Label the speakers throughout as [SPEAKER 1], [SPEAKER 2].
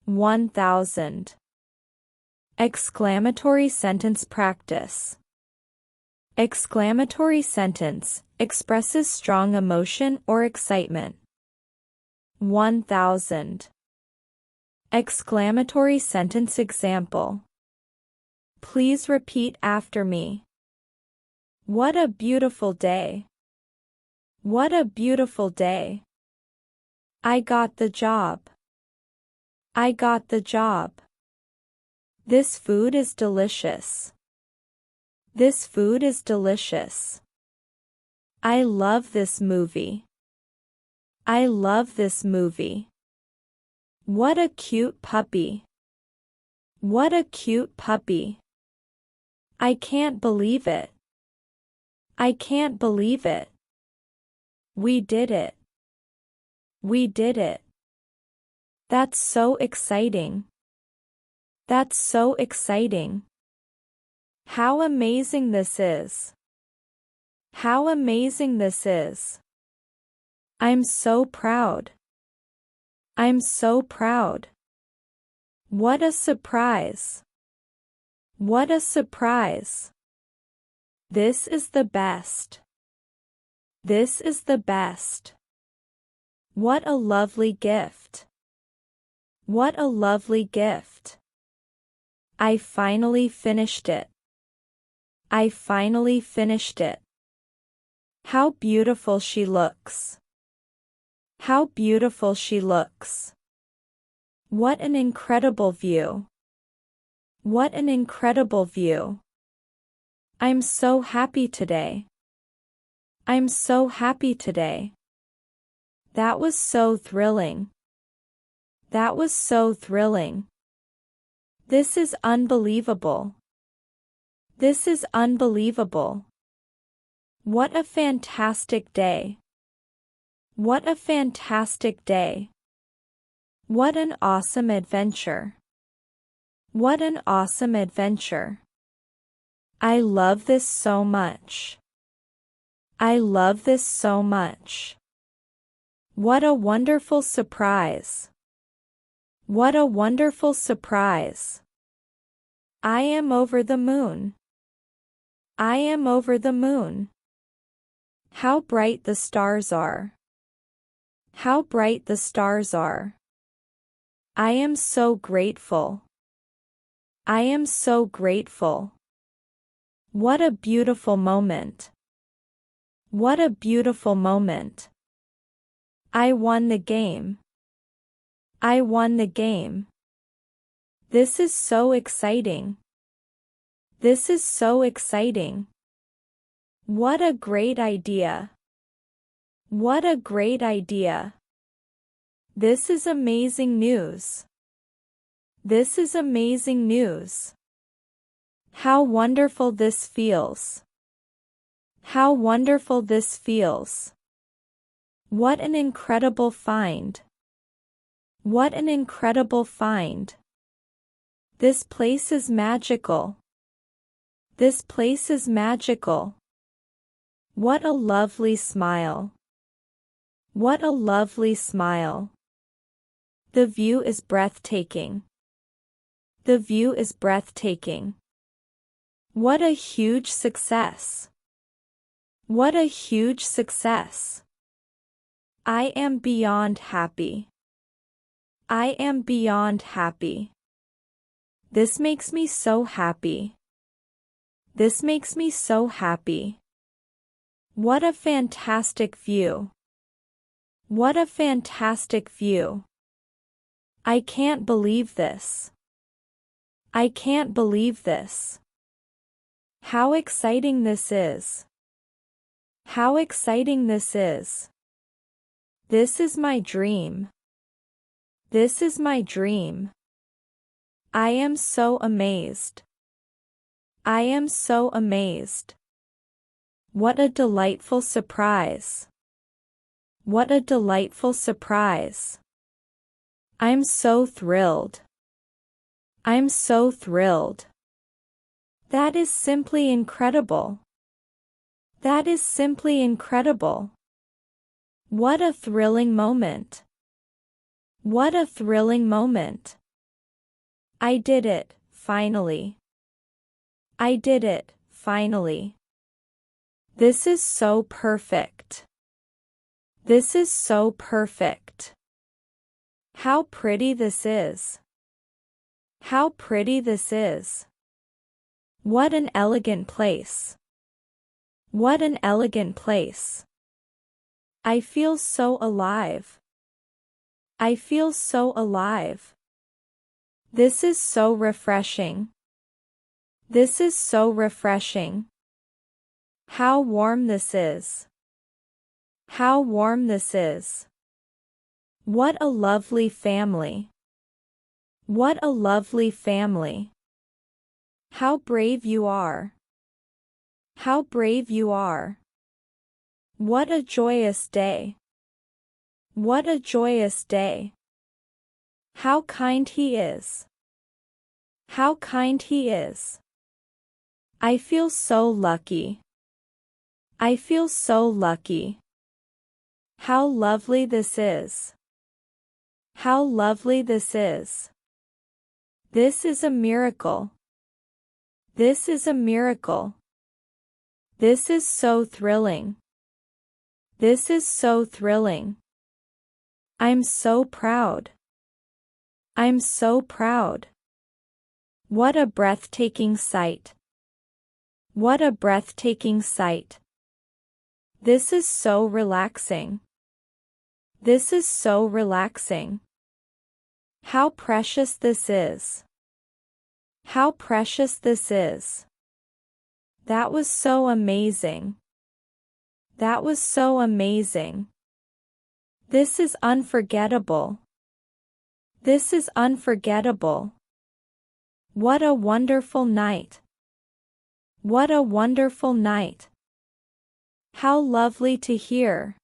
[SPEAKER 1] 1000. Exclamatory sentence practice. Exclamatory sentence expresses strong emotion or excitement. 1000. Exclamatory sentence example. Please repeat after me. What a beautiful day. What a beautiful day. I got the job. I got the job. This food is delicious. This food is delicious. I love this movie. I love this movie. What a cute puppy. What a cute puppy. I can't believe it. I can't believe it. We did it. We did it. That's so exciting. That's so exciting. How amazing this is. How amazing this is. I'm so proud. I'm so proud. What a surprise. What a surprise. This is the best. This is the best. What a lovely gift. What a lovely gift. I finally finished it. I finally finished it. How beautiful she looks. How beautiful she looks. What an incredible view. What an incredible view. I'm so happy today. I'm so happy today. That was so thrilling. That was so thrilling. This is unbelievable. This is unbelievable. What a fantastic day. What a fantastic day. What an awesome adventure. What an awesome adventure. I love this so much. I love this so much. What a wonderful surprise. What a wonderful surprise. I am over the moon. I am over the moon. How bright the stars are. How bright the stars are. I am so grateful. I am so grateful. What a beautiful moment. What a beautiful moment. I won the game. I won the game. This is so exciting. This is so exciting. What a great idea. What a great idea. This is amazing news. This is amazing news. How wonderful this feels. How wonderful this feels. What an incredible find. What an incredible find. This place is magical. This place is magical. What a lovely smile. What a lovely smile. The view is breathtaking. The view is breathtaking. What a huge success. What a huge success. I am beyond happy. I am beyond happy. This makes me so happy. This makes me so happy. What a fantastic view. What a fantastic view. I can't believe this. I can't believe this. How exciting this is. How exciting this is. This is my dream. This is my dream. I am so amazed. I am so amazed. What a delightful surprise. What a delightful surprise. I'm so thrilled. I'm so thrilled. That is simply incredible. That is simply incredible. What a thrilling moment. What a thrilling moment. I did it, finally. I did it, finally. This is so perfect. This is so perfect. How pretty this is. How pretty this is. What an elegant place. What an elegant place. I feel so alive. I feel so alive. This is so refreshing. This is so refreshing. How warm this is. How warm this is. What a lovely family. What a lovely family. How brave you are. How brave you are. What a joyous day. What a joyous day. How kind he is. How kind he is. I feel so lucky. I feel so lucky. How lovely this is. How lovely this is. This is a miracle. This is a miracle. This is so thrilling. This is so thrilling. I'm so proud. I'm so proud. What a breathtaking sight. What a breathtaking sight. This is so relaxing. This is so relaxing. How precious this is. How precious this is. That was so amazing. That was so amazing. This is unforgettable. This is unforgettable. What a wonderful night. What a wonderful night. How lovely to hear.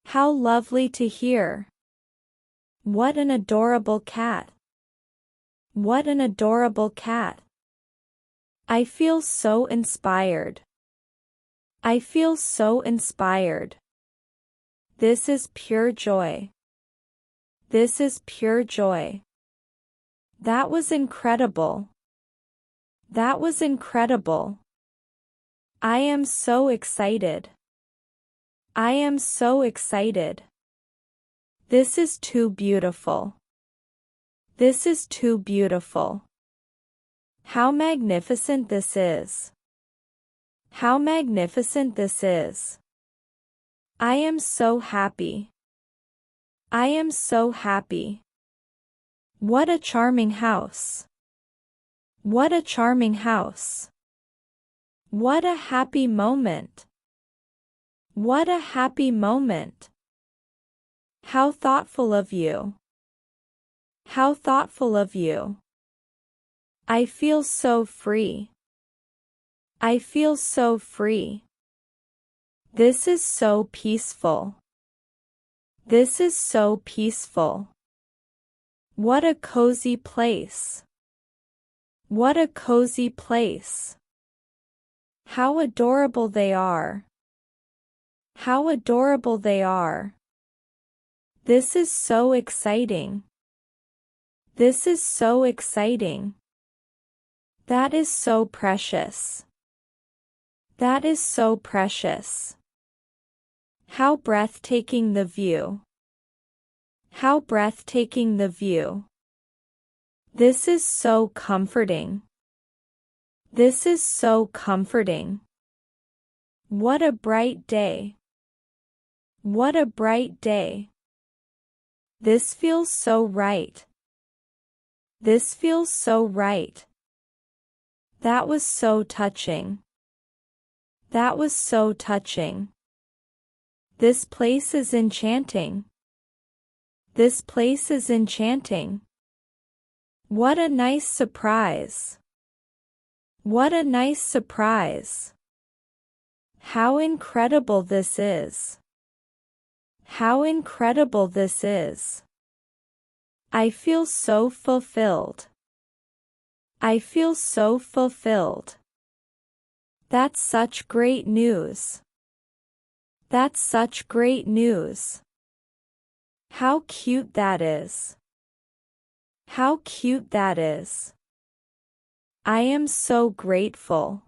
[SPEAKER 1] How lovely to hear. What an adorable cat. What an adorable cat. I feel so inspired. I feel so inspired. This is pure joy. This is pure joy. That was incredible. That was incredible. I am so excited. I am so excited. This is too beautiful. This is too beautiful. How magnificent this is. How magnificent this is. I am so happy. I am so happy. What a charming house. What a charming house. What a happy moment. What a happy moment. How thoughtful of you. How thoughtful of you. I feel so free. I feel so free. This is so peaceful. This is so peaceful. What a cozy place. What a cozy place. How adorable they are. How adorable they are. This is so exciting. This is so exciting. That is so precious. That is so precious. How breathtaking the view. How breathtaking the view. This is so comforting. This is so comforting. What a bright day. What a bright day. This feels so right. This feels so right. That was so touching. That was so touching. This place is enchanting. This place is enchanting. What a nice surprise. What a nice surprise. How incredible this is. How incredible this is. I feel so fulfilled. I feel so fulfilled. That's such great news. That's such great news. How cute that is. How cute that is. I am so grateful.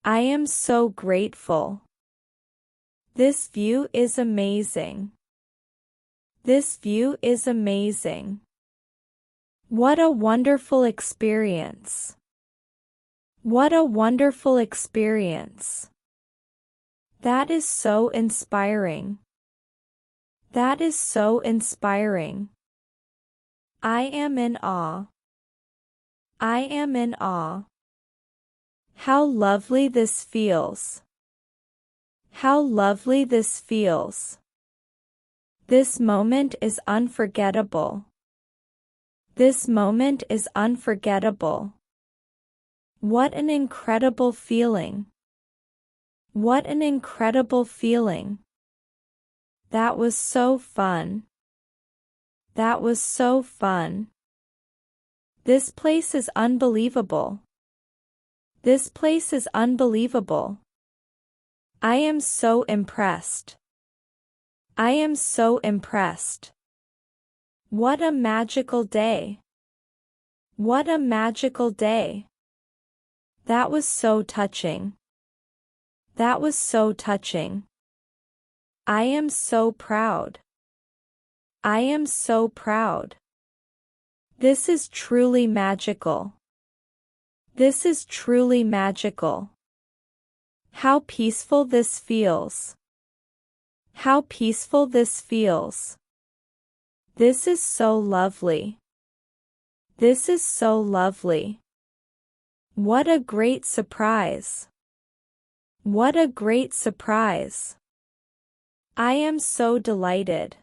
[SPEAKER 1] I am so grateful. This view is amazing. This view is amazing. What a wonderful experience. What a wonderful experience. That is so inspiring. That is so inspiring. I am in awe. I am in awe. How lovely this feels. How lovely this feels. This moment is unforgettable. This moment is unforgettable. What an incredible feeling. What an incredible feeling. That was so fun. That was so fun. This place is unbelievable. This place is unbelievable. I am so impressed. I am so impressed. What a magical day. What a magical day. That was so touching. That was so touching. I am so proud. I am so proud. This is truly magical. This is truly magical. How peaceful this feels. How peaceful this feels. This is so lovely. This is so lovely. What a great surprise. What a great surprise. I am so delighted.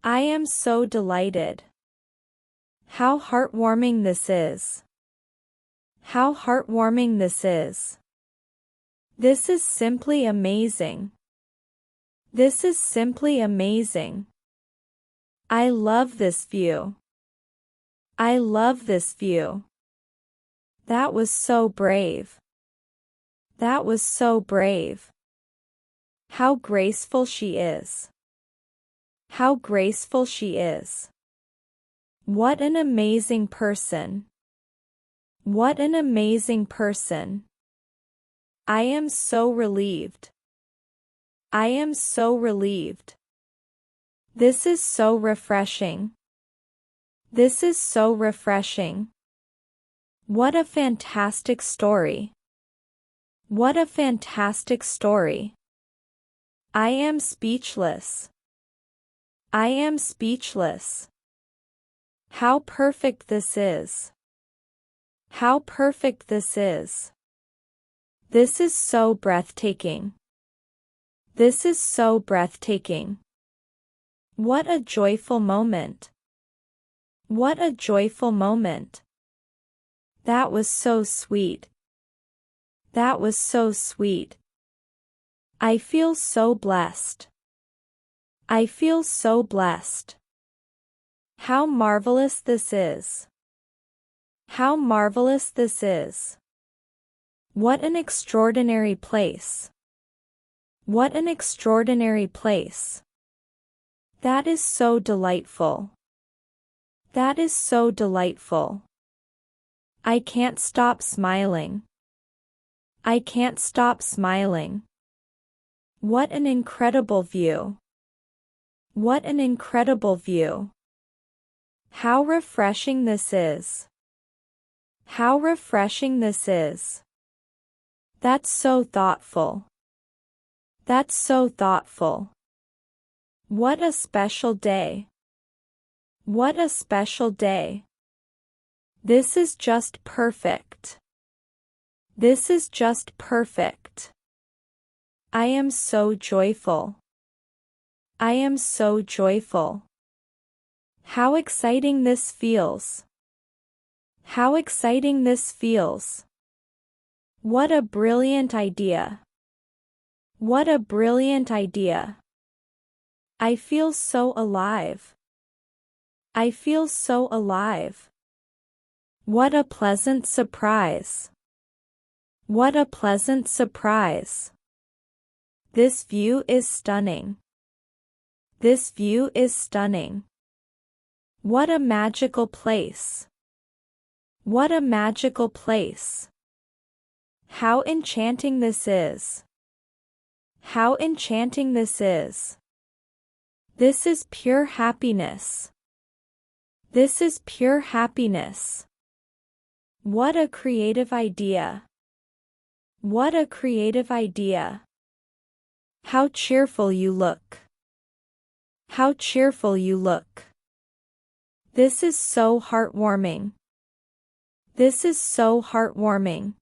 [SPEAKER 1] I am so delighted. How heartwarming this is. How heartwarming this is. This is simply amazing. This is simply amazing. I love this view. I love this view. That was so brave. That was so brave. How graceful she is. How graceful she is. What an amazing person. What an amazing person. I am so relieved. I am so relieved. This is so refreshing. This is so refreshing. What a fantastic story. What a fantastic story. I am speechless. I am speechless. How perfect this is. How perfect this is. This is so breathtaking. This is so breathtaking. What a joyful moment. What a joyful moment. That was so sweet. That was so sweet. I feel so blessed. I feel so blessed. How marvelous this is. How marvelous this is. What an extraordinary place. What an extraordinary place. That is so delightful. That is so delightful. I can't stop smiling. I can't stop smiling. What an incredible view. What an incredible view. How refreshing this is. How refreshing this is. That's so thoughtful. That's so thoughtful. What a special day. What a special day. This is just perfect. This is just perfect. I am so joyful. I am so joyful. How exciting this feels. How exciting this feels. What a brilliant idea. What a brilliant idea. I feel so alive. I feel so alive. What a pleasant surprise. What a pleasant surprise. This view is stunning. This view is stunning. What a magical place. What a magical place. How enchanting this is. How enchanting this is. This is pure happiness. This is pure happiness. What a creative idea. What a creative idea. How cheerful you look. How cheerful you look. This is so heartwarming. This is so heartwarming.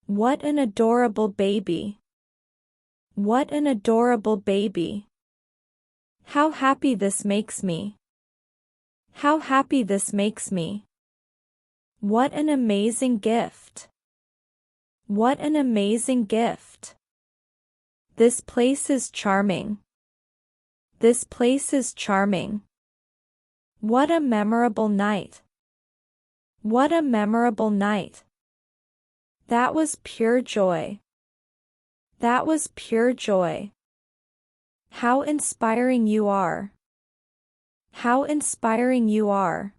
[SPEAKER 1] What an adorable baby. What an adorable baby. How happy this makes me. How happy this makes me. What an amazing gift. What an amazing gift. This place is charming. This place is charming. What a memorable night. What a memorable night. That was pure joy. That was pure joy. How inspiring you are. How inspiring you are.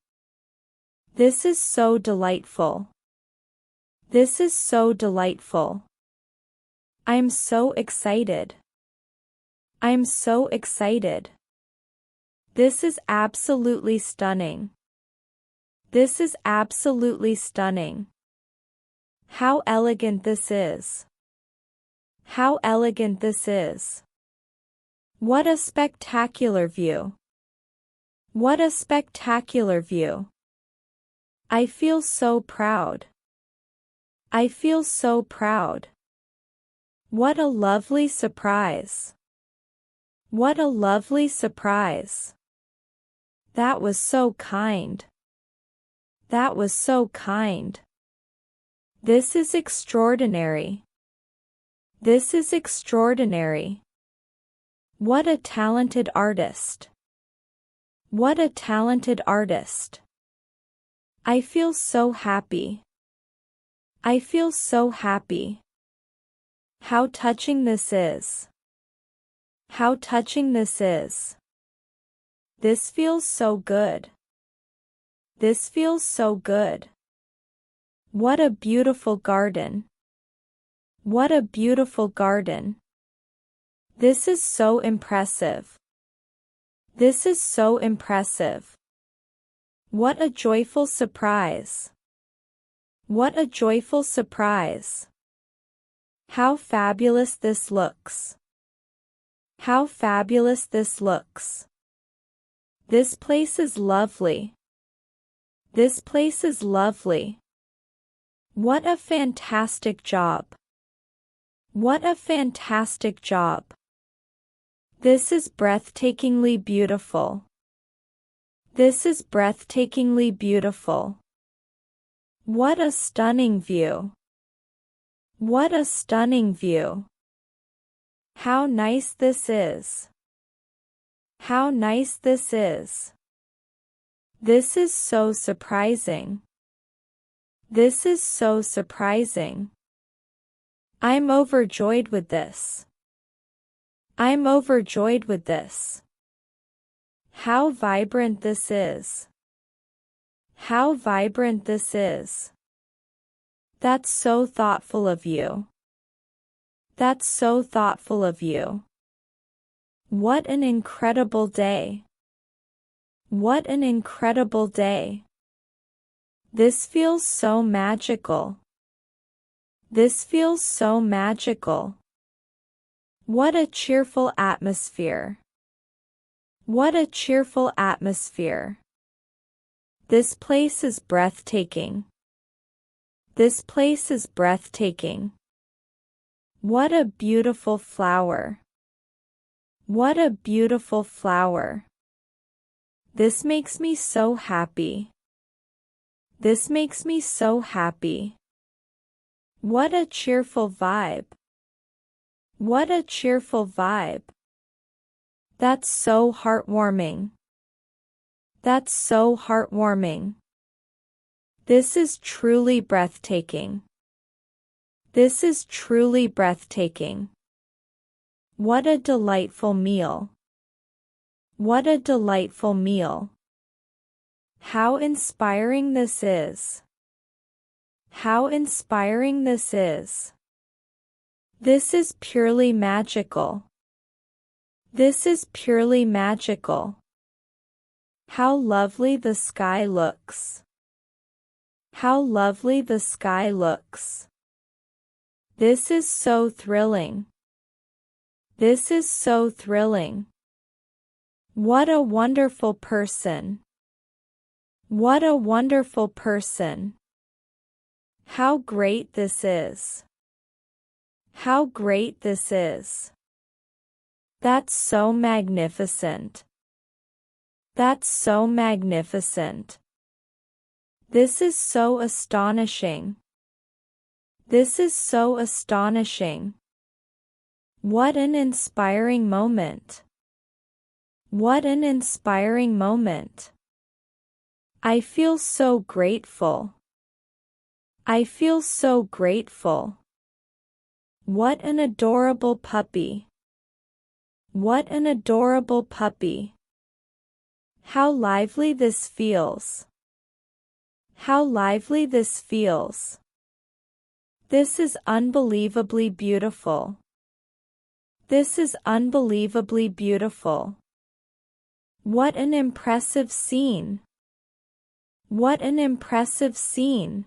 [SPEAKER 1] This is so delightful. This is so delightful. I'm so excited. I'm so excited. This is absolutely stunning. This is absolutely stunning. How elegant this is. How elegant this is. What a spectacular view. What a spectacular view. I feel so proud. I feel so proud. What a lovely surprise. What a lovely surprise. That was so kind. That was so kind. This is extraordinary. This is extraordinary. What a talented artist. What a talented artist. I feel so happy. I feel so happy. How touching this is. How touching this is. This feels so good. This feels so good. What a beautiful garden. What a beautiful garden. This is so impressive. This is so impressive. What a joyful surprise. What a joyful surprise. How fabulous this looks. How fabulous this looks. This place is lovely. This place is lovely. What a fantastic job. What a fantastic job. This is breathtakingly beautiful. This is breathtakingly beautiful. What a stunning view. What a stunning view. How nice this is. How nice this is. This is so surprising. This is so surprising. I'm overjoyed with this. I'm overjoyed with this. How vibrant this is. How vibrant this is. That's so thoughtful of you. That's so thoughtful of you. What an incredible day. What an incredible day. This feels so magical. This feels so magical. What a cheerful atmosphere. What a cheerful atmosphere. This place is breathtaking. This place is breathtaking. What a beautiful flower. What a beautiful flower. This makes me so happy. This makes me so happy. What a cheerful vibe. What a cheerful vibe. That's so heartwarming. That's so heartwarming. This is truly breathtaking. This is truly breathtaking. What a delightful meal. What a delightful meal. How inspiring this is. How inspiring this is. This is purely magical. This is purely magical. How lovely the sky looks. How lovely the sky looks. This is so thrilling. This is so thrilling. What a wonderful person. What a wonderful person. How great this is. How great this is. That's so magnificent. That's so magnificent. This is so astonishing. This is so astonishing. What an inspiring moment. What an inspiring moment. I feel so grateful. I feel so grateful. What an adorable puppy. What an adorable puppy. How lively this feels. How lively this feels. This is unbelievably beautiful. This is unbelievably beautiful. What an impressive scene. What an impressive scene.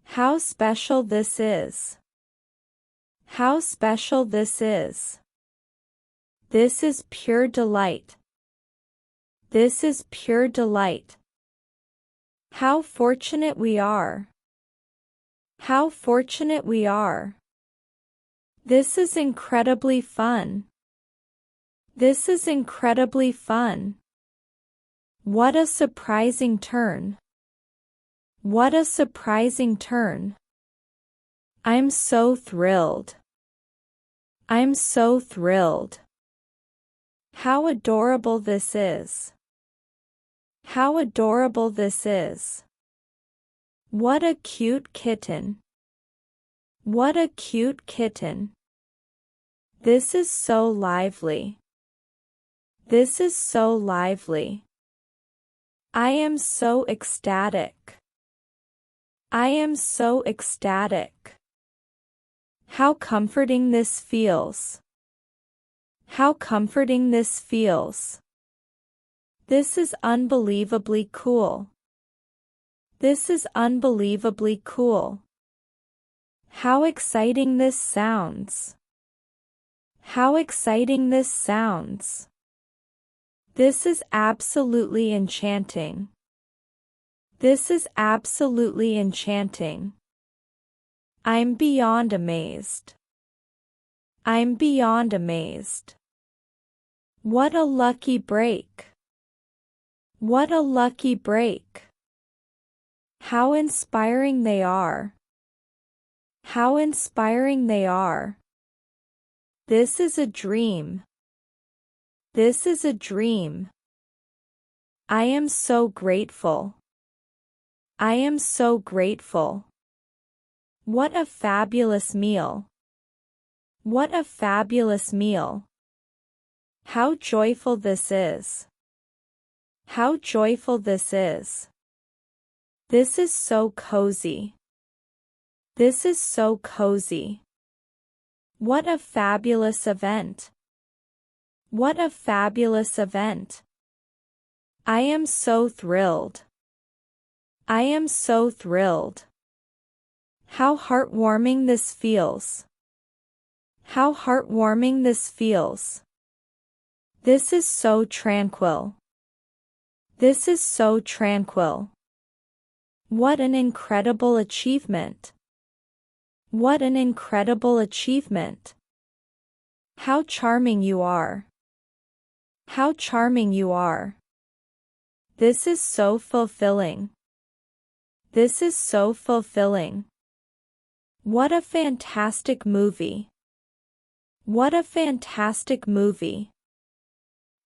[SPEAKER 1] How special this is. How special this is. This is pure delight. This is pure delight. How fortunate we are. How fortunate we are. This is incredibly fun. This is incredibly fun. What a surprising turn. What a surprising turn. I'm so thrilled. I'm so thrilled. How adorable this is. How adorable this is. What a cute kitten. What a cute kitten. This is so lively. This is so lively. I am so ecstatic. I am so ecstatic. How comforting this feels. How comforting this feels. This is unbelievably cool. This is unbelievably cool. How exciting this sounds. How exciting this sounds. This is absolutely enchanting. This is absolutely enchanting. I'm beyond amazed. I'm beyond amazed. What a lucky break. What a lucky break. How inspiring they are. How inspiring they are. This is a dream. This is a dream. I am so grateful. I am so grateful. What a fabulous meal. What a fabulous meal. How joyful this is. How joyful this is. This is so cozy. This is so cozy. What a fabulous event. What a fabulous event. I am so thrilled. I am so thrilled. How heartwarming this feels. How heartwarming this feels. This is so tranquil. This is so tranquil. What an incredible achievement. What an incredible achievement. How charming you are. How charming you are. This is so fulfilling. This is so fulfilling. What a fantastic movie. What a fantastic movie.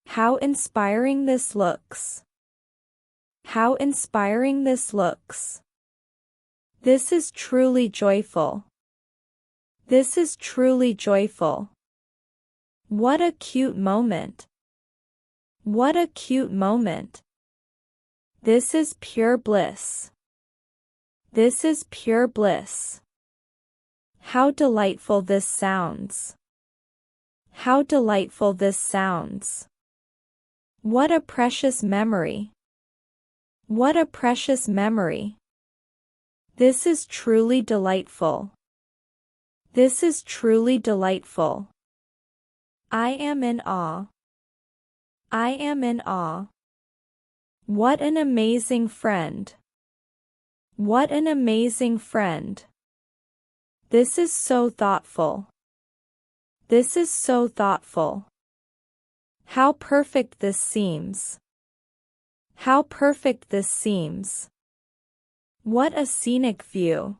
[SPEAKER 1] How inspiring this looks. How inspiring this looks. This is truly joyful. This is truly joyful. What a cute moment. What a cute moment. This is pure bliss. This is pure bliss. How delightful this sounds. How delightful this sounds. What a precious memory. What a precious memory. This is truly delightful. This is truly delightful. I am in awe. I am in awe. What an amazing friend. What an amazing friend. This is so thoughtful. This is so thoughtful. How perfect this seems. How perfect this seems. What a scenic view.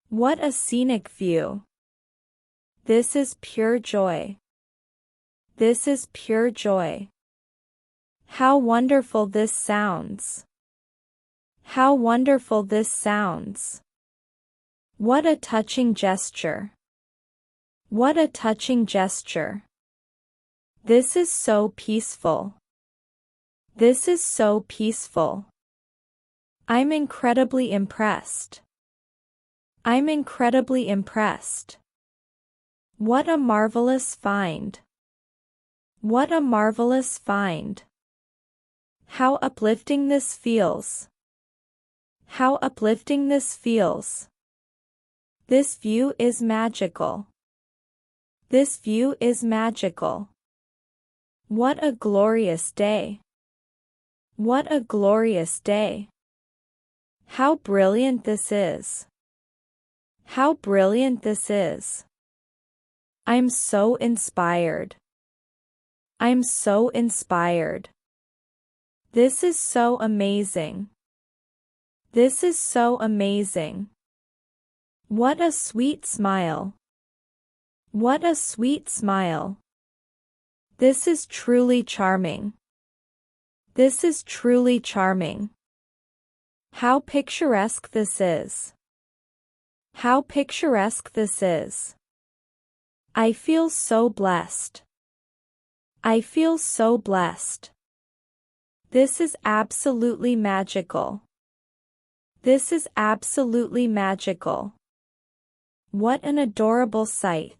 [SPEAKER 1] What a scenic view. This is pure joy. This is pure joy. How wonderful this sounds. How wonderful this sounds. What a touching gesture. What a touching gesture. This is so peaceful. This is so peaceful. I'm incredibly impressed. I'm incredibly impressed. What a marvelous find. What a marvelous find. How uplifting this feels. How uplifting this feels. This view is magical. This view is magical. What a glorious day. What a glorious day. How brilliant this is. How brilliant this is. I'm so inspired. I'm so inspired. This is so amazing. This is so amazing. What a sweet smile. What a sweet smile. This is truly charming. This is truly charming. How picturesque this is. How picturesque this is. I feel so blessed. I feel so blessed. This is absolutely magical. This is absolutely magical. What an adorable sight.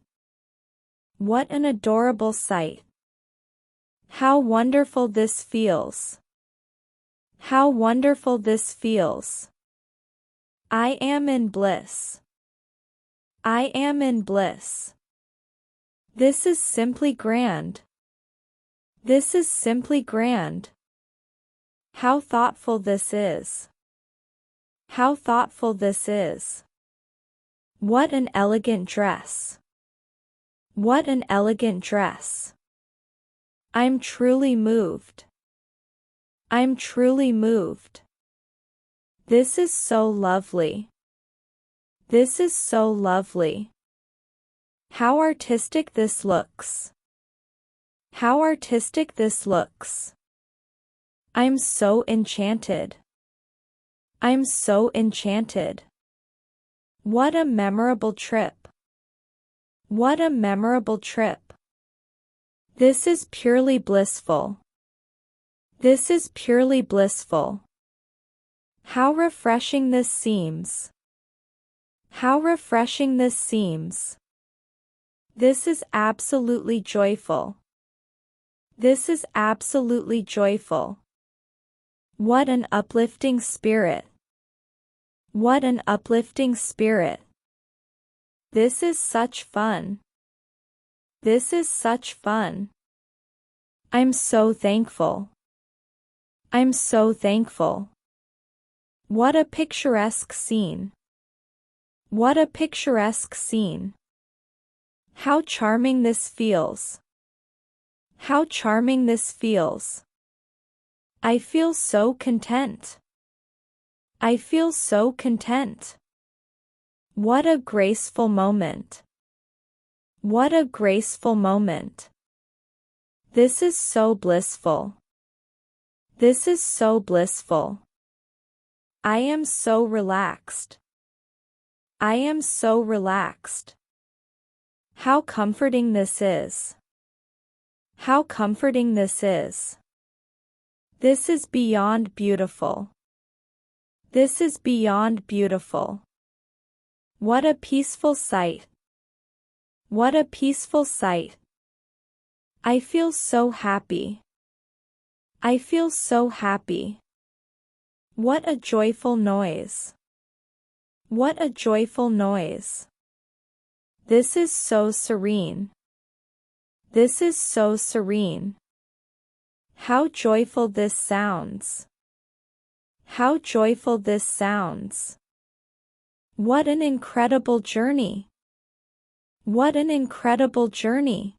[SPEAKER 1] What an adorable sight. How wonderful this feels. How wonderful this feels. I am in bliss. I am in bliss. This is simply grand. This is simply grand. How thoughtful this is. How thoughtful this is. What an elegant dress. What an elegant dress. I'm truly moved. I'm truly moved. This is so lovely. This is so lovely. How artistic this looks. How artistic this looks. I'm so enchanted. I'm so enchanted. What a memorable trip. What a memorable trip. This is purely blissful. This is purely blissful. How refreshing this seems. How refreshing this seems. This is absolutely joyful. This is absolutely joyful. What an uplifting spirit. What an uplifting spirit. This is such fun. This is such fun. I'm so thankful. I'm so thankful. What a picturesque scene. What a picturesque scene. How charming this feels. How charming this feels. I feel so content. I feel so content. What a graceful moment. What a graceful moment. This is so blissful. This is so blissful. I am so relaxed. I am so relaxed. How comforting this is. How comforting this is. This is beyond beautiful. This is beyond beautiful. What a peaceful sight. What a peaceful sight. I feel so happy. I feel so happy. What a joyful noise. What a joyful noise. This is so serene. This is so serene. How joyful this sounds. How joyful this sounds. What an incredible journey. What an incredible journey.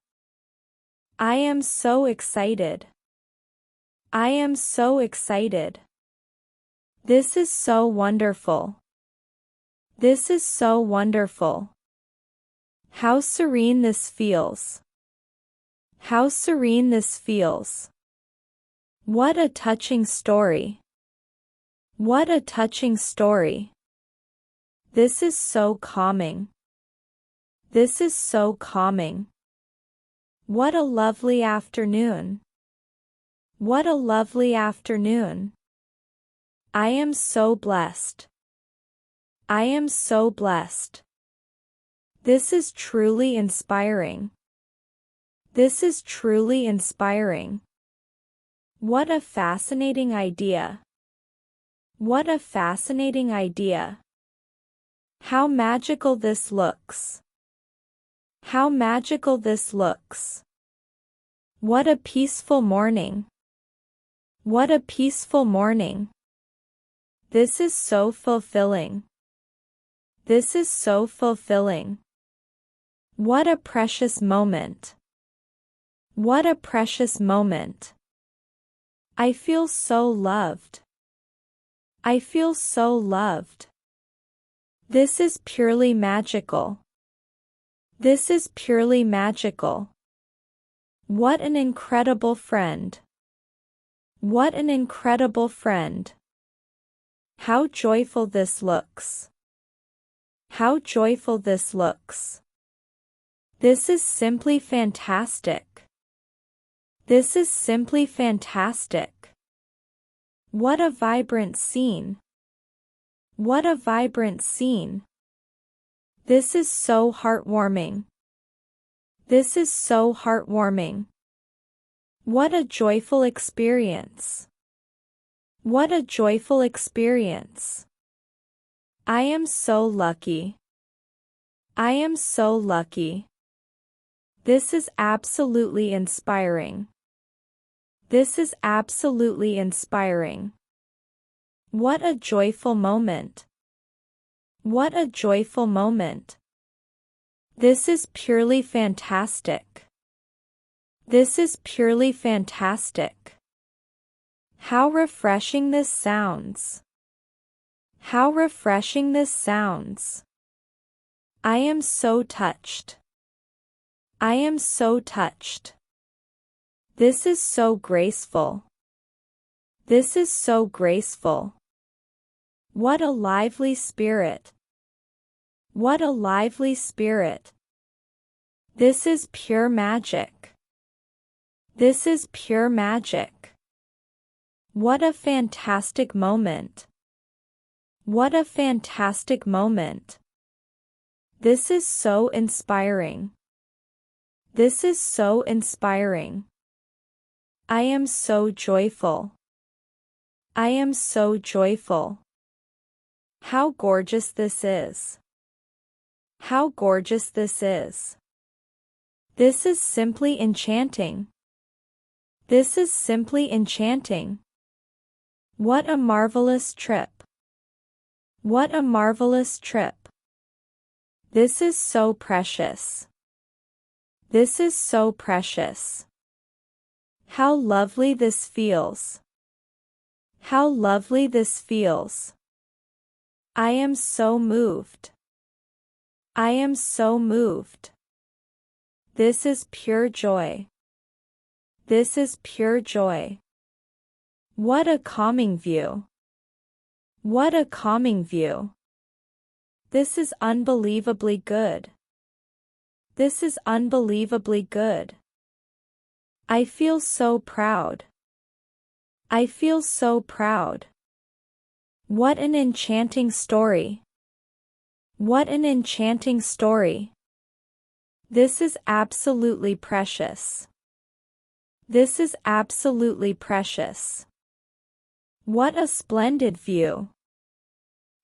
[SPEAKER 1] I am so excited. I am so excited. This is so wonderful. This is so wonderful. How serene this feels. How serene this feels. What a touching story. What a touching story. This is so calming. This is so calming. What a lovely afternoon. What a lovely afternoon. I am so blessed. I am so blessed. This is truly inspiring. This is truly inspiring. What a fascinating idea. What a fascinating idea. How magical this looks. How magical this looks. What a peaceful morning. What a peaceful morning. This is so fulfilling. This is so fulfilling. What a precious moment. What a precious moment. I feel so loved. I feel so loved. This is purely magical. This is purely magical. What an incredible friend. What an incredible friend. How joyful this looks. How joyful this looks. This is simply fantastic. This is simply fantastic. What a vibrant scene. What a vibrant scene. This is so heartwarming. This is so heartwarming. What a joyful experience. What a joyful experience. I am so lucky. I am so lucky. This is absolutely inspiring. This is absolutely inspiring. What a joyful moment. What a joyful moment. This is purely fantastic. This is purely fantastic. How refreshing this sounds. How refreshing this sounds. I am so touched. I am so touched. This is so graceful. This is so graceful. What a lively spirit. What a lively spirit. This is pure magic. This is pure magic. What a fantastic moment. What a fantastic moment. This is so inspiring. This is so inspiring. I am so joyful. I am so joyful. How gorgeous this is. How gorgeous this is. This is simply enchanting. This is simply enchanting. What a marvelous trip. What a marvelous trip. This is so precious. This is so precious. How lovely this feels. How lovely this feels. I am so moved. I am so moved. This is pure joy. This is pure joy. What a calming view. What a calming view. This is unbelievably good. This is unbelievably good. I feel so proud. I feel so proud. What an enchanting story. What an enchanting story. This is absolutely precious. This is absolutely precious. What a splendid view.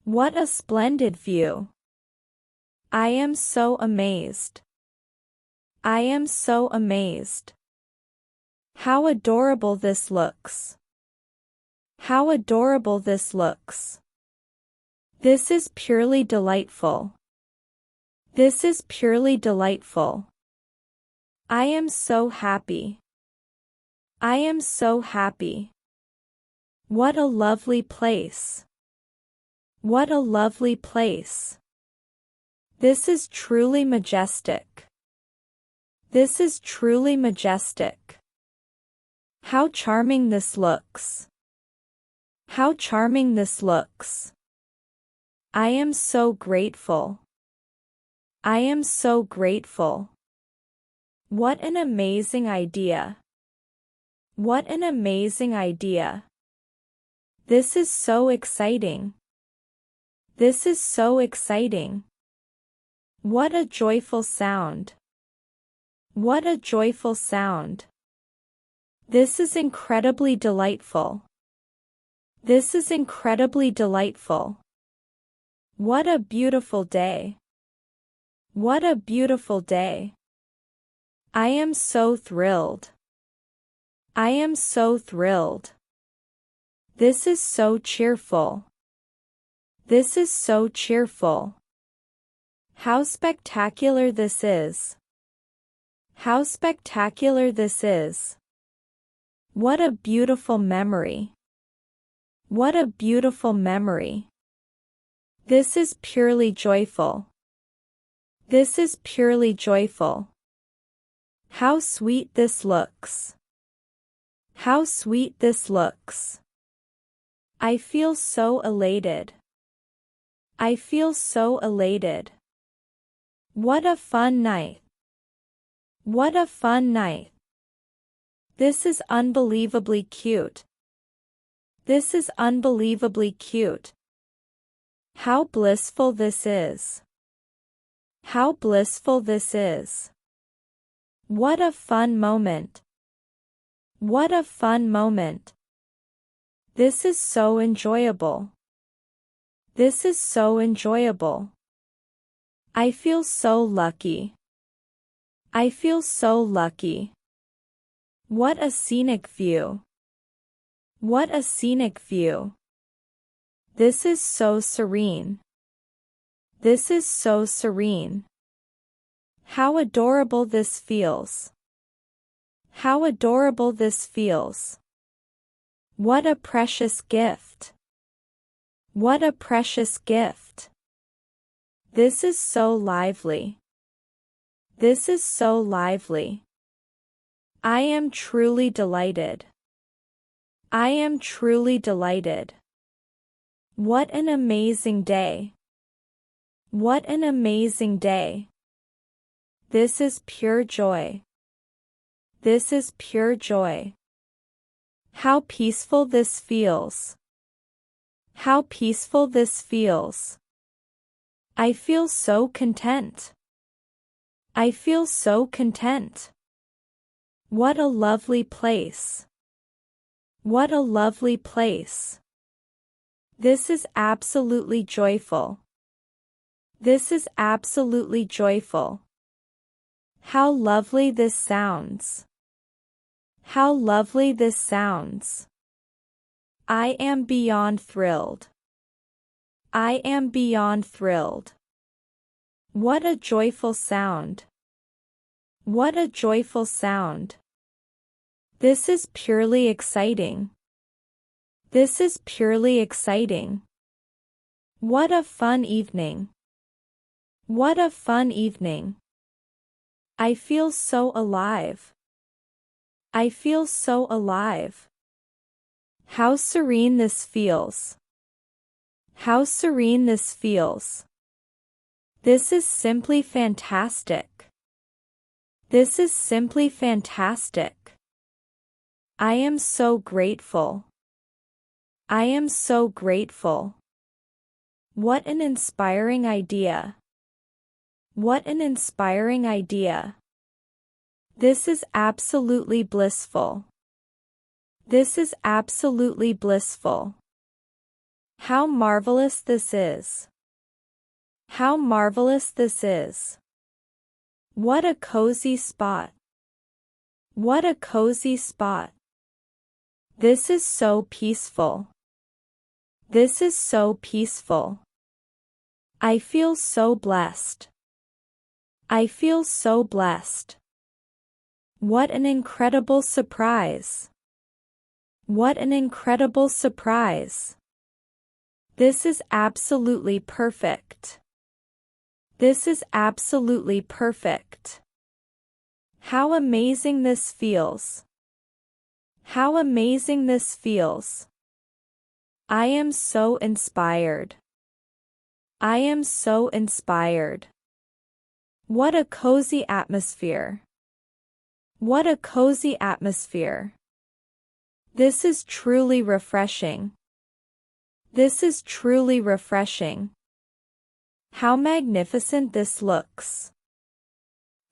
[SPEAKER 1] What a splendid view. I am so amazed. I am so amazed. How adorable this looks. How adorable this looks. This is purely delightful. This is purely delightful. I am so happy. I am so happy. What a lovely place. What a lovely place. This is truly majestic. This is truly majestic. How charming this looks. How charming this looks. I am so grateful. I am so grateful. What an amazing idea. What an amazing idea. This is so exciting. This is so exciting. What a joyful sound. What a joyful sound. This is incredibly delightful. This is incredibly delightful. What a beautiful day. What a beautiful day. I am so thrilled. I am so thrilled. This is so cheerful. This is so cheerful. How spectacular this is. How spectacular this is. What a beautiful memory. What a beautiful memory. This is purely joyful. This is purely joyful. How sweet this looks. How sweet this looks. I feel so elated. I feel so elated. What a fun night. What a fun night. This is unbelievably cute. This is unbelievably cute. How blissful this is. How blissful this is. What a fun moment. What a fun moment. This is so enjoyable. This is so enjoyable. I feel so lucky. I feel so lucky. What a scenic view. What a scenic view. This is so serene. This is so serene. How adorable this feels. How adorable this feels. What a precious gift. What a precious gift. This is so lively. This is so lively. I am truly delighted. I am truly delighted. What an amazing day. What an amazing day. This is pure joy. This is pure joy. How peaceful this feels. How peaceful this feels. I feel so content. I feel so content. What a lovely place. What a lovely place. This is absolutely joyful. This is absolutely joyful. How lovely this sounds. How lovely this sounds. I am beyond thrilled. I am beyond thrilled. What a joyful sound. What a joyful sound. This is purely exciting. This is purely exciting. What a fun evening. What a fun evening. I feel so alive. I feel so alive. How serene this feels. How serene this feels. This is simply fantastic. This is simply fantastic. I am so grateful. I am so grateful. What an inspiring idea. What an inspiring idea. This is absolutely blissful. This is absolutely blissful. How marvelous this is. How marvelous this is. What a cozy spot. What a cozy spot. This is so peaceful. This is so peaceful. I feel so blessed. I feel so blessed. What an incredible surprise. What an incredible surprise. This is absolutely perfect. This is absolutely perfect. How amazing this feels. How amazing this feels. I am so inspired. I am so inspired. What a cozy atmosphere. What a cozy atmosphere. This is truly refreshing. This is truly refreshing. How magnificent this looks.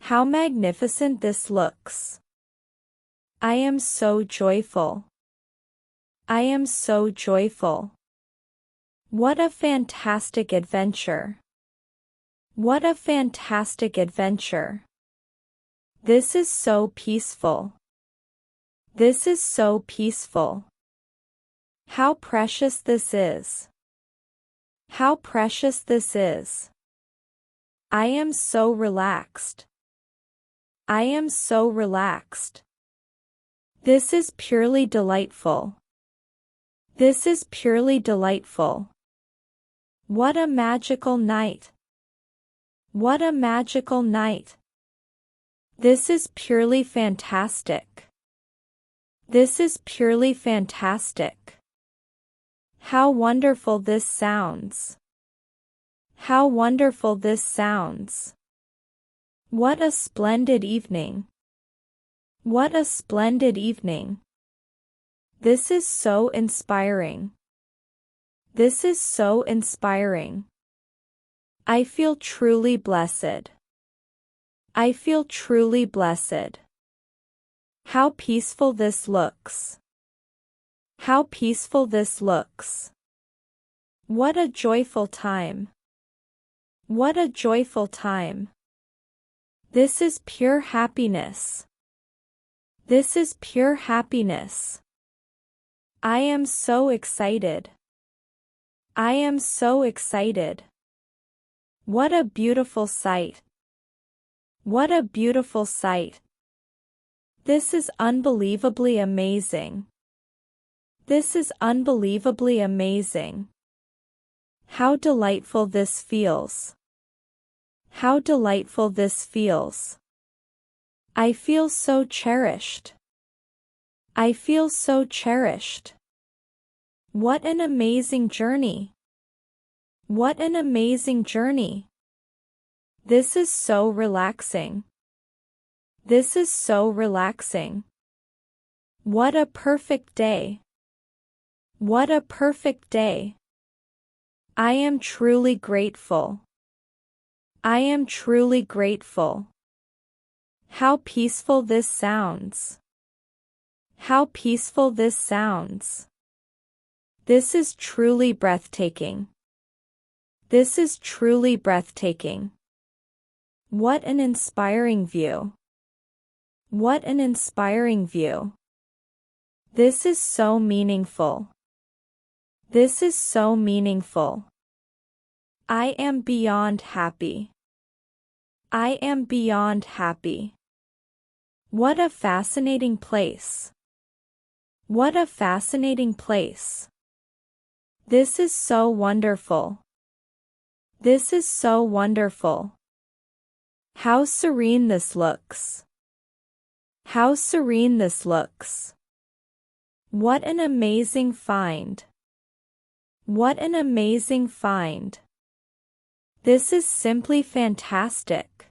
[SPEAKER 1] How magnificent this looks. I am so joyful. I am so joyful. What a fantastic adventure. What a fantastic adventure. This is so peaceful. This is so peaceful. How precious this is. How precious this is. I am so relaxed. I am so relaxed. This is purely delightful. This is purely delightful. What a magical night. What a magical night. This is purely fantastic. This is purely fantastic. How wonderful this sounds. How wonderful this sounds. What a splendid evening. What a splendid evening. This is so inspiring. This is so inspiring. I feel truly blessed. I feel truly blessed. How peaceful this looks. How peaceful this looks. What a joyful time. What a joyful time. This is pure happiness. This is pure happiness. I am so excited. I am so excited. What a beautiful sight. What a beautiful sight. This is unbelievably amazing. This is unbelievably amazing. How delightful this feels. How delightful this feels. I feel so cherished. I feel so cherished. What an amazing journey. What an amazing journey. This is so relaxing. This is so relaxing. What a perfect day. What a perfect day. I am truly grateful. I am truly grateful. How peaceful this sounds. How peaceful this sounds. This is truly breathtaking. This is truly breathtaking. What an inspiring view. What an inspiring view. This is so meaningful. This is so meaningful. I am beyond happy. I am beyond happy. What a fascinating place. What a fascinating place. This is so wonderful. This is so wonderful. How serene this looks. How serene this looks. What an amazing find. What an amazing find. This is simply fantastic.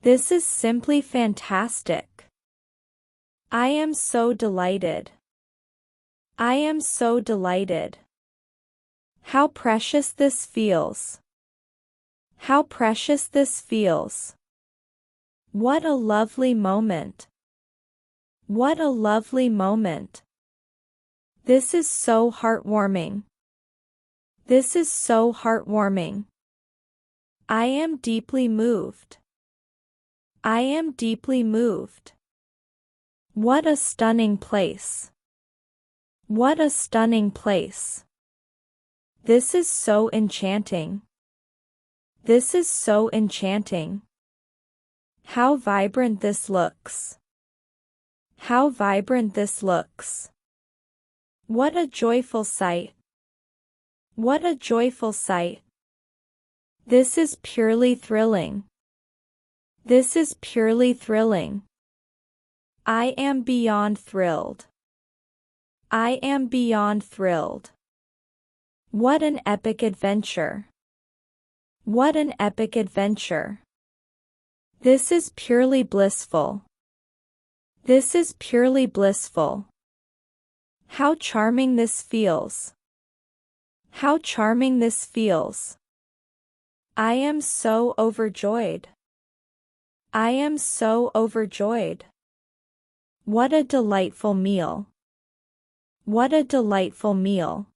[SPEAKER 1] This is simply fantastic. I am so delighted. I am so delighted. How precious this feels. How precious this feels. What a lovely moment. What a lovely moment. This is so heartwarming. This is so heartwarming. I am deeply moved. I am deeply moved. What a stunning place. What a stunning place. This is so enchanting. This is so enchanting. How vibrant this looks. How vibrant this looks. What a joyful sight. What a joyful sight. This is purely thrilling. This is purely thrilling. I am beyond thrilled. I am beyond thrilled. What an epic adventure. What an epic adventure. This is purely blissful. This is purely blissful. How charming this feels. How charming this feels. I am so overjoyed. I am so overjoyed. What a delightful meal. What a delightful meal.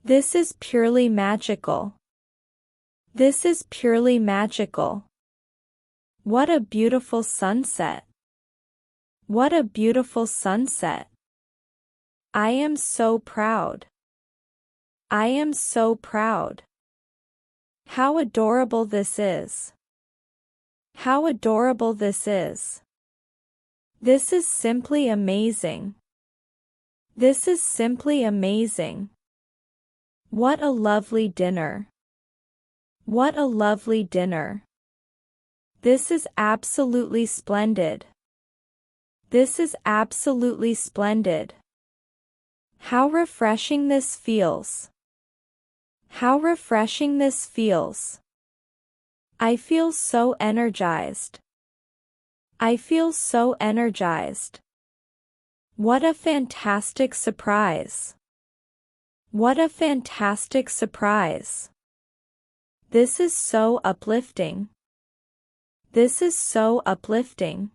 [SPEAKER 1] This is purely magical. This is purely magical. What a beautiful sunset. What a beautiful sunset. I am so proud. I am so proud. How adorable this is. How adorable this is. This is simply amazing. This is simply amazing. What a lovely dinner. What a lovely dinner. This is absolutely splendid. This is absolutely splendid. How refreshing this feels. How refreshing this feels. I feel so energized. I feel so energized. What a fantastic surprise. What a fantastic surprise. This is so uplifting. This is so uplifting.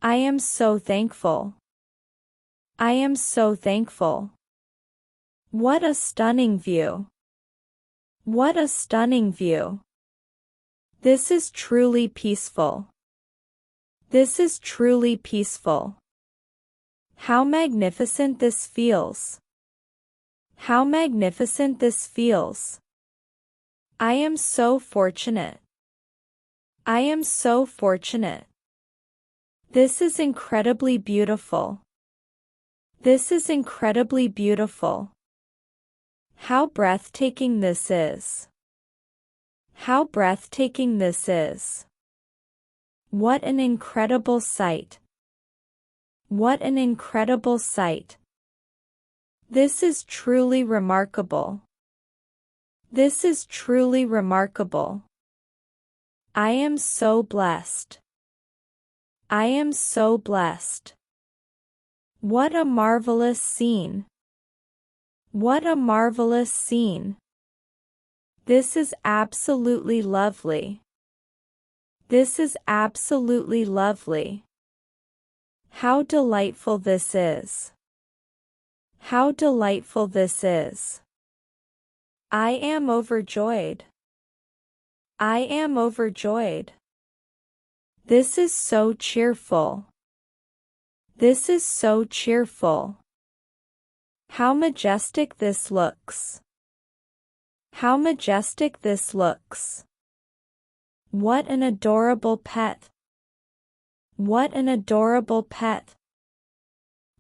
[SPEAKER 1] I am so thankful. I am so thankful. What a stunning view. What a stunning view. This is truly peaceful. This is truly peaceful. How magnificent this feels. How magnificent this feels. I am so fortunate. I am so fortunate. This is incredibly beautiful. This is incredibly beautiful. How breathtaking this is. How breathtaking this is. What an incredible sight. What an incredible sight. This is truly remarkable. This is truly remarkable. I am so blessed. I am so blessed. What a marvelous scene. What a marvelous scene. This is absolutely lovely. This is absolutely lovely. How delightful this is. How delightful this is. I am overjoyed. I am overjoyed. This is so cheerful. This is so cheerful. How majestic this looks. How majestic this looks. What an adorable pet. What an adorable pet.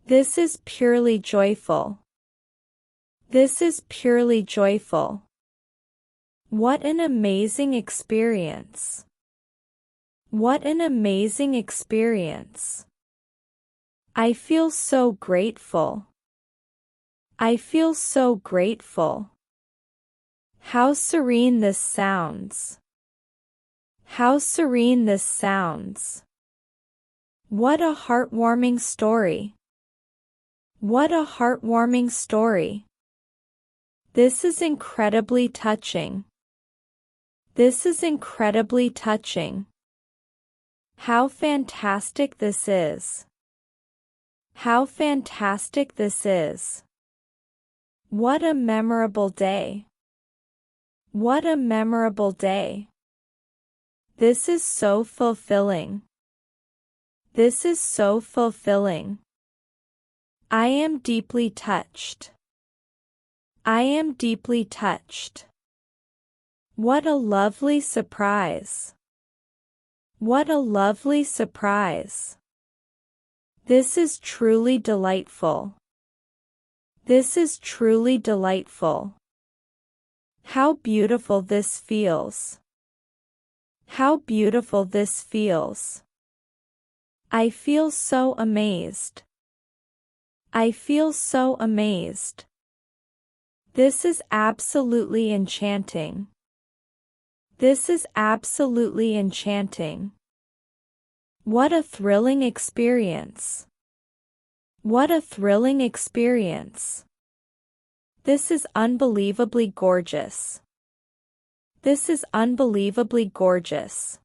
[SPEAKER 1] This is purely joyful. This is purely joyful. What an amazing experience. What an amazing experience. I feel so grateful. I feel so grateful. How serene this sounds. How serene this sounds. What a heartwarming story. What a heartwarming story. This is incredibly touching. This is incredibly touching. How fantastic this is. How fantastic this is. What a memorable day. What a memorable day. This is so fulfilling. This is so fulfilling. I am deeply touched. I am deeply touched. What a lovely surprise. What a lovely surprise. This is truly delightful. This is truly delightful. How beautiful this feels. How beautiful this feels. I feel so amazed. I feel so amazed. This is absolutely enchanting. This is absolutely enchanting. What a thrilling experience. What a thrilling experience. This is unbelievably gorgeous. This is unbelievably gorgeous.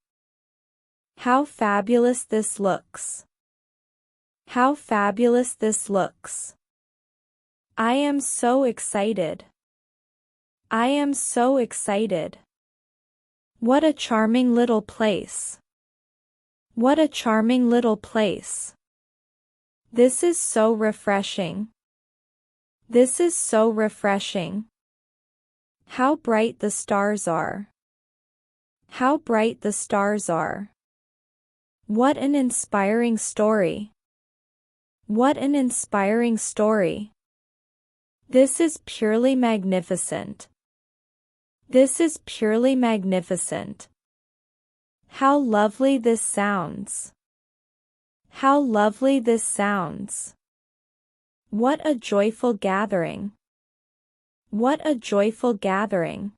[SPEAKER 1] How fabulous this looks. How fabulous this looks. I am so excited. I am so excited. What a charming little place. What a charming little place. This is so refreshing. This is so refreshing. How bright the stars are. How bright the stars are. What an inspiring story. What an inspiring story. This is purely magnificent. This is purely magnificent. How lovely this sounds. How lovely this sounds. What a joyful gathering. What a joyful gathering.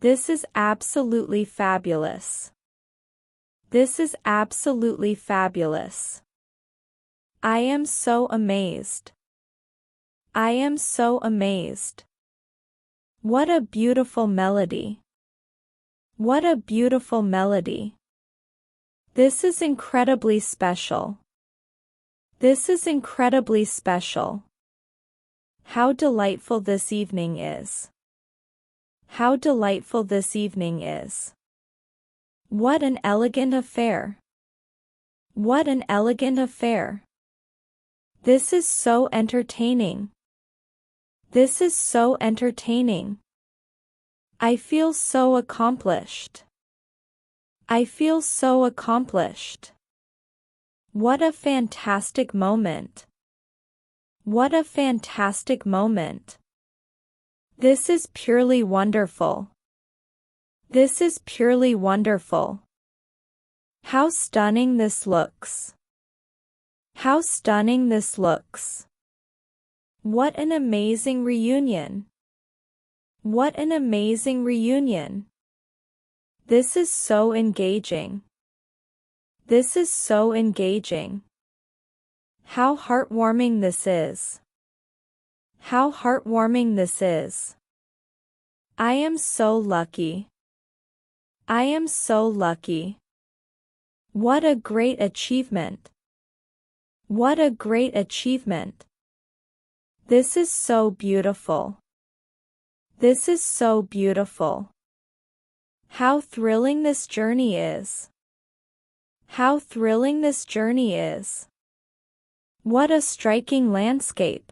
[SPEAKER 1] This is absolutely fabulous. This is absolutely fabulous. I am so amazed. I am so amazed. What a beautiful melody. What a beautiful melody. This is incredibly special. This is incredibly special. How delightful this evening is. How delightful this evening is. What an elegant affair. What an elegant affair. This is so entertaining. This is so entertaining. I feel so accomplished. I feel so accomplished. What a fantastic moment. What a fantastic moment. This is purely wonderful. This is purely wonderful. How stunning this looks. How stunning this looks. What an amazing reunion. What an amazing reunion. This is so engaging. This is so engaging. How heartwarming this is. How heartwarming this is. I am so lucky. I am so lucky. What a great achievement. What a great achievement. This is so beautiful. This is so beautiful. How thrilling this journey is. How thrilling this journey is. What a striking landscape.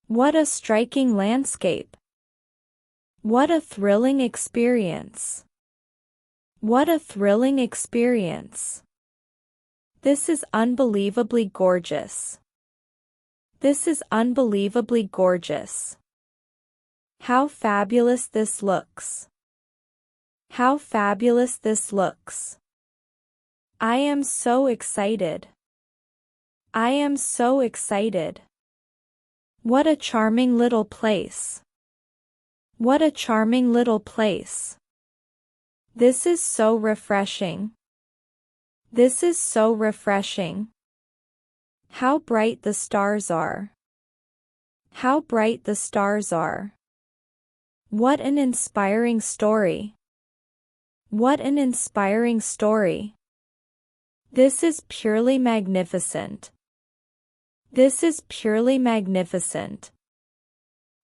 [SPEAKER 1] What a striking landscape. What a thrilling experience. What a thrilling experience. This is unbelievably gorgeous. This is unbelievably gorgeous. How fabulous this looks. How fabulous this looks. I am so excited. I am so excited. What a charming little place. What a charming little place. This is so refreshing. This is so refreshing. How bright the stars are. How bright the stars are. What an inspiring story. What an inspiring story. This is purely magnificent. This is purely magnificent.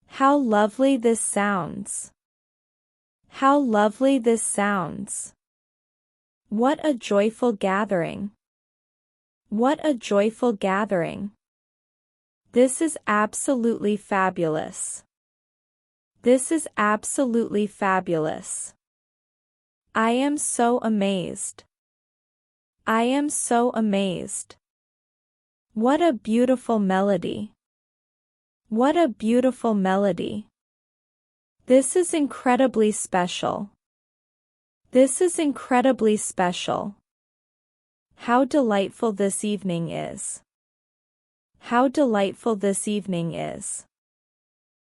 [SPEAKER 1] How lovely this sounds. How lovely this sounds. What a joyful gathering. What a joyful gathering. This is absolutely fabulous. This is absolutely fabulous. I am so amazed. I am so amazed. What a beautiful melody. What a beautiful melody. This is incredibly special. This is incredibly special. How delightful this evening is. How delightful this evening is.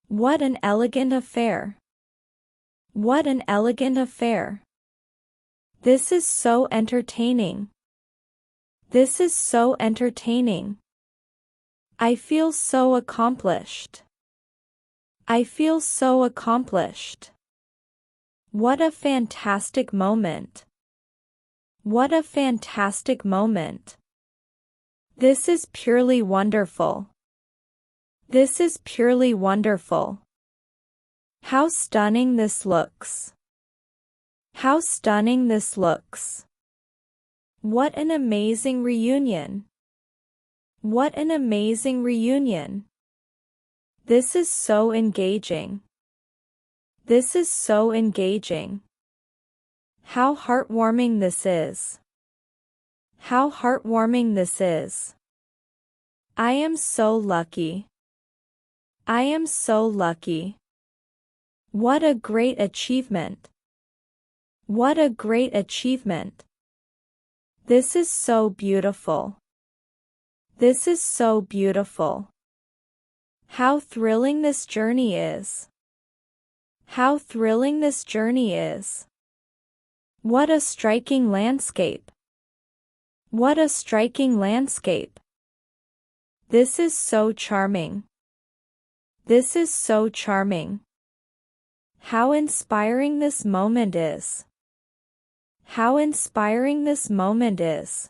[SPEAKER 1] What an elegant affair. What an elegant affair. This is so entertaining. This is so entertaining. I feel so accomplished. I feel so accomplished. What a fantastic moment. What a fantastic moment. This is purely wonderful. This is purely wonderful. How stunning this looks. How stunning this looks. What an amazing reunion. What an amazing reunion. This is so engaging. This is so engaging. How heartwarming this is. How heartwarming this is. I am so lucky. I am so lucky. What a great achievement. What a great achievement. This is so beautiful. This is so beautiful. How thrilling this journey is. How thrilling this journey is. What a striking landscape. What a striking landscape. This is so charming. This is so charming. How inspiring this moment is. How inspiring this moment is.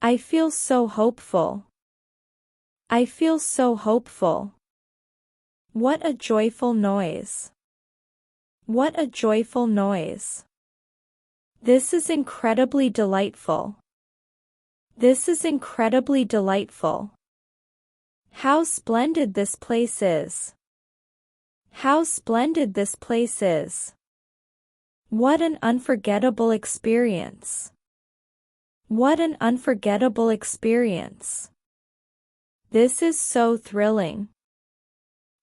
[SPEAKER 1] I feel so hopeful. I feel so hopeful. What a joyful noise. What a joyful noise. This is incredibly delightful. This is incredibly delightful. How splendid this place is. How splendid this place is. What an unforgettable experience. What an unforgettable experience. This is so thrilling.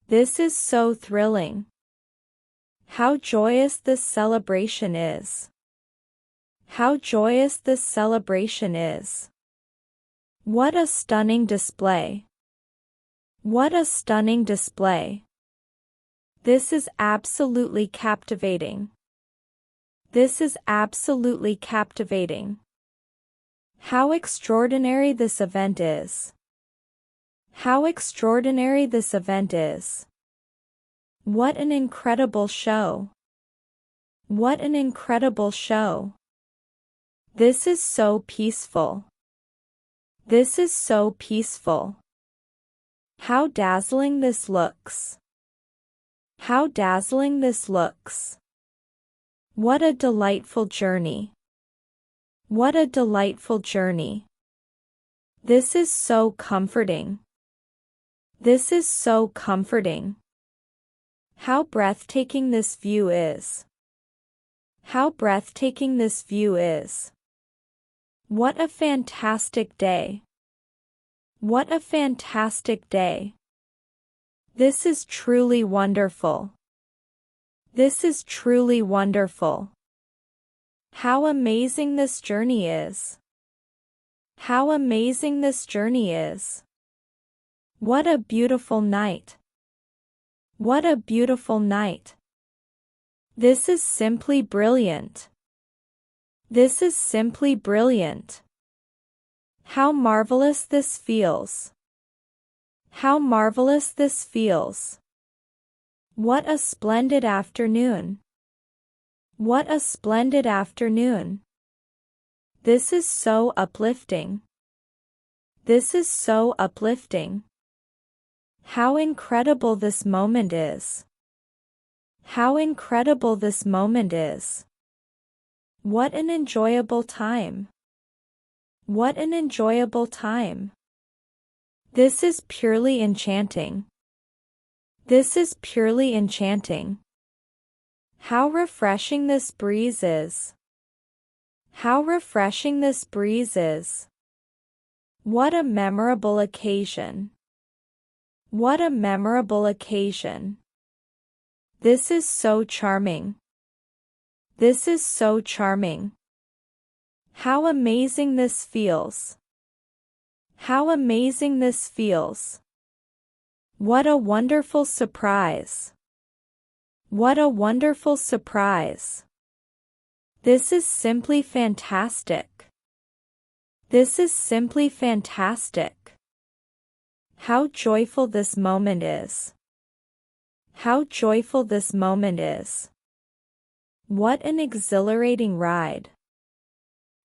[SPEAKER 1] This is so thrilling. How joyous this celebration is. How joyous this celebration is. What a stunning display. What a stunning display. This is absolutely captivating. This is absolutely captivating. How extraordinary this event is. How extraordinary this event is. What an incredible show. What an incredible show. This is so peaceful. This is so peaceful. How dazzling this looks. How dazzling this looks. What a delightful journey. What a delightful journey. This is so comforting. This is so comforting. How breathtaking this view is. How breathtaking this view is. What a fantastic day. What a fantastic day. This is truly wonderful. This is truly wonderful. How amazing this journey is. How amazing this journey is. What a beautiful night. What a beautiful night. This is simply brilliant. This is simply brilliant. How marvelous this feels. How marvelous this feels. What a splendid afternoon. What a splendid afternoon. This is so uplifting. This is so uplifting. How incredible this moment is. How incredible this moment is. What an enjoyable time. What an enjoyable time. This is purely enchanting. This is purely enchanting. How refreshing this breeze is. How refreshing this breeze is. What a memorable occasion. What a memorable occasion. This is so charming. This is so charming. How amazing this feels. How amazing this feels. What a wonderful surprise. What a wonderful surprise. This is simply fantastic. This is simply fantastic. How joyful this moment is. How joyful this moment is. What an exhilarating ride.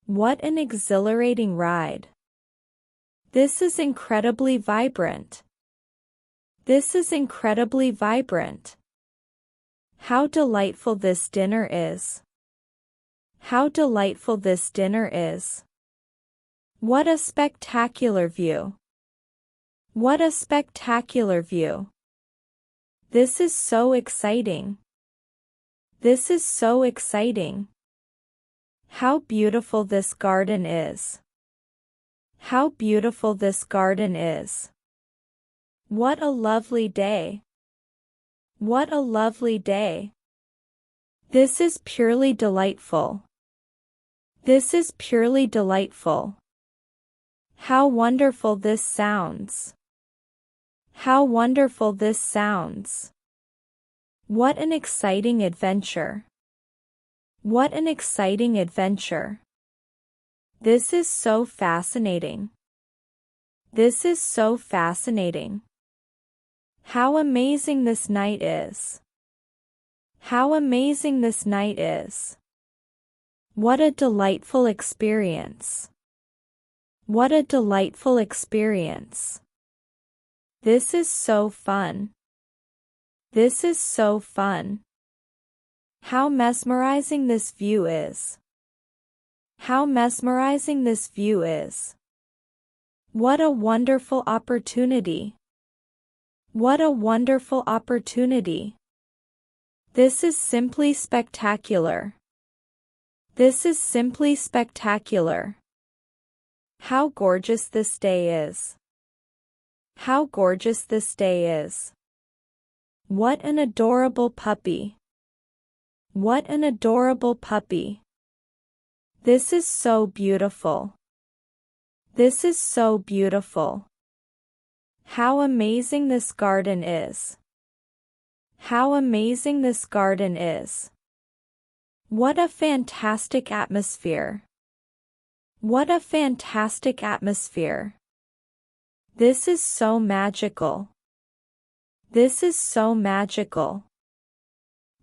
[SPEAKER 1] What an exhilarating ride. This is incredibly vibrant. This is incredibly vibrant. How delightful this dinner is. How delightful this dinner is. What a spectacular view. What a spectacular view. This is so exciting. This is so exciting. How beautiful this garden is. How beautiful this garden is. What a lovely day. What a lovely day. This is purely delightful. This is purely delightful. How wonderful this sounds. How wonderful this sounds. What an exciting adventure. What an exciting adventure. This is so fascinating. This is so fascinating. How amazing this night is. How amazing this night is. What a delightful experience. What a delightful experience. This is so fun. This is so fun. How mesmerizing this view is. How mesmerizing this view is. What a wonderful opportunity. What a wonderful opportunity. This is simply spectacular. This is simply spectacular. How gorgeous this day is. How gorgeous this day is. What an adorable puppy. What an adorable puppy. This is so beautiful. This is so beautiful. How amazing this garden is. How amazing this garden is. What a fantastic atmosphere. What a fantastic atmosphere. This is so magical. This is so magical.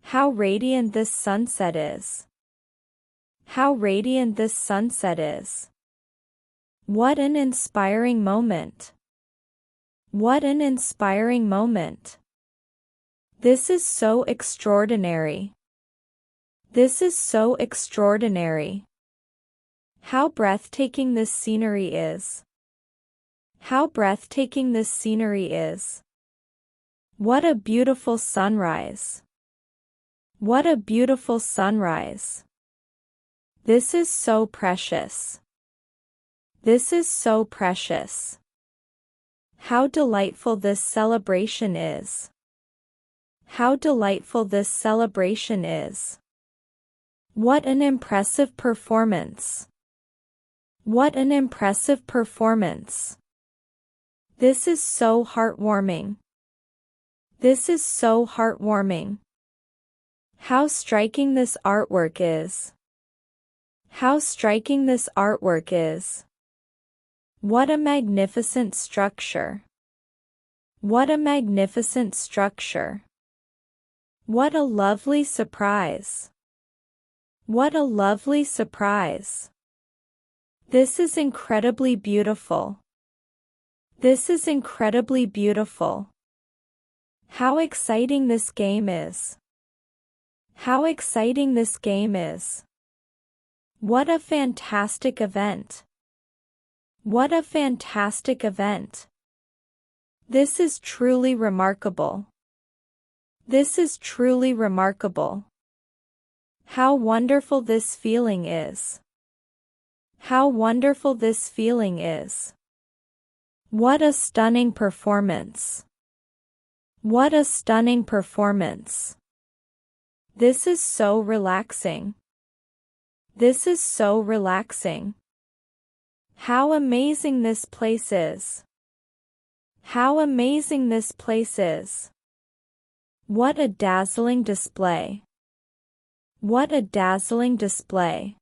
[SPEAKER 1] How radiant this sunset is. How radiant this sunset is. What an inspiring moment. What an inspiring moment. This is so extraordinary. This is so extraordinary. How breathtaking this scenery is. How breathtaking this scenery is. What a beautiful sunrise. What a beautiful sunrise. This is so precious. This is so precious. How delightful this celebration is. How delightful this celebration is. What an impressive performance. What an impressive performance. This is so heartwarming. This is so heartwarming. How striking this artwork is. How striking this artwork is. What a magnificent structure. What a magnificent structure. What a lovely surprise. What a lovely surprise. This is incredibly beautiful. This is incredibly beautiful. How exciting this game is. How exciting this game is. What a fantastic event. What a fantastic event. This is truly remarkable. This is truly remarkable. How wonderful this feeling is. How wonderful this feeling is. What a stunning performance. What a stunning performance. This is so relaxing. This is so relaxing. How amazing this place is. How amazing this place is. What a dazzling display. What a dazzling display.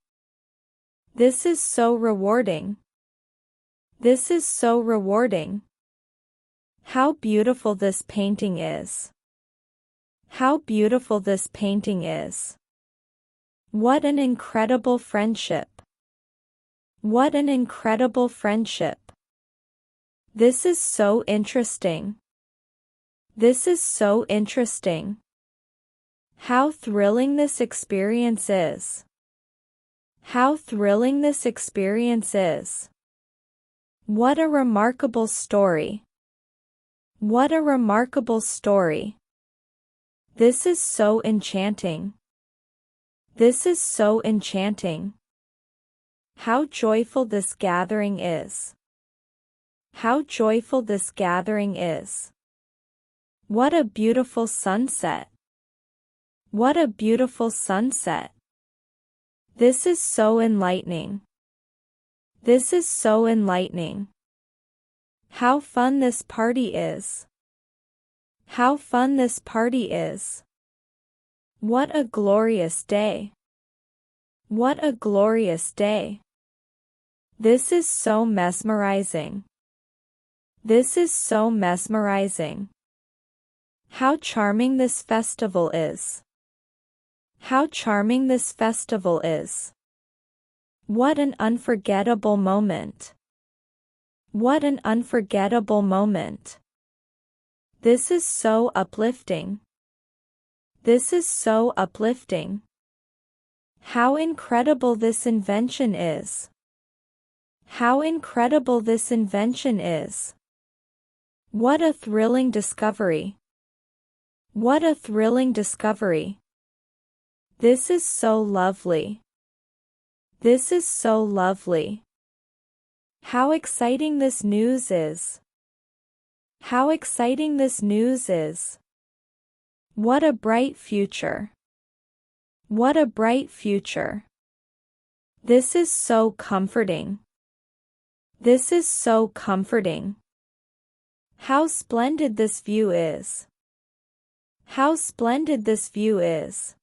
[SPEAKER 1] This is so rewarding. This is so rewarding. How beautiful this painting is. How beautiful this painting is. What an incredible friendship. What an incredible friendship. This is so interesting. This is so interesting. How thrilling this experience is. How thrilling this experience is. What a remarkable story. What a remarkable story. This is so enchanting. This is so enchanting. How joyful this gathering is. How joyful this gathering is. What a beautiful sunset. What a beautiful sunset. This is so enlightening. This is so enlightening. How fun this party is. How fun this party is. What a glorious day. What a glorious day. This is so mesmerizing. This is so mesmerizing. How charming this festival is. How charming this festival is. What an unforgettable moment. What an unforgettable moment. This is so uplifting. This is so uplifting. How incredible this invention is. How incredible this invention is. What a thrilling discovery. What a thrilling discovery. This is so lovely. This is so lovely. How exciting this news is. How exciting this news is. What a bright future. What a bright future. This is so comforting. This is so comforting. How splendid this view is. How splendid this view is.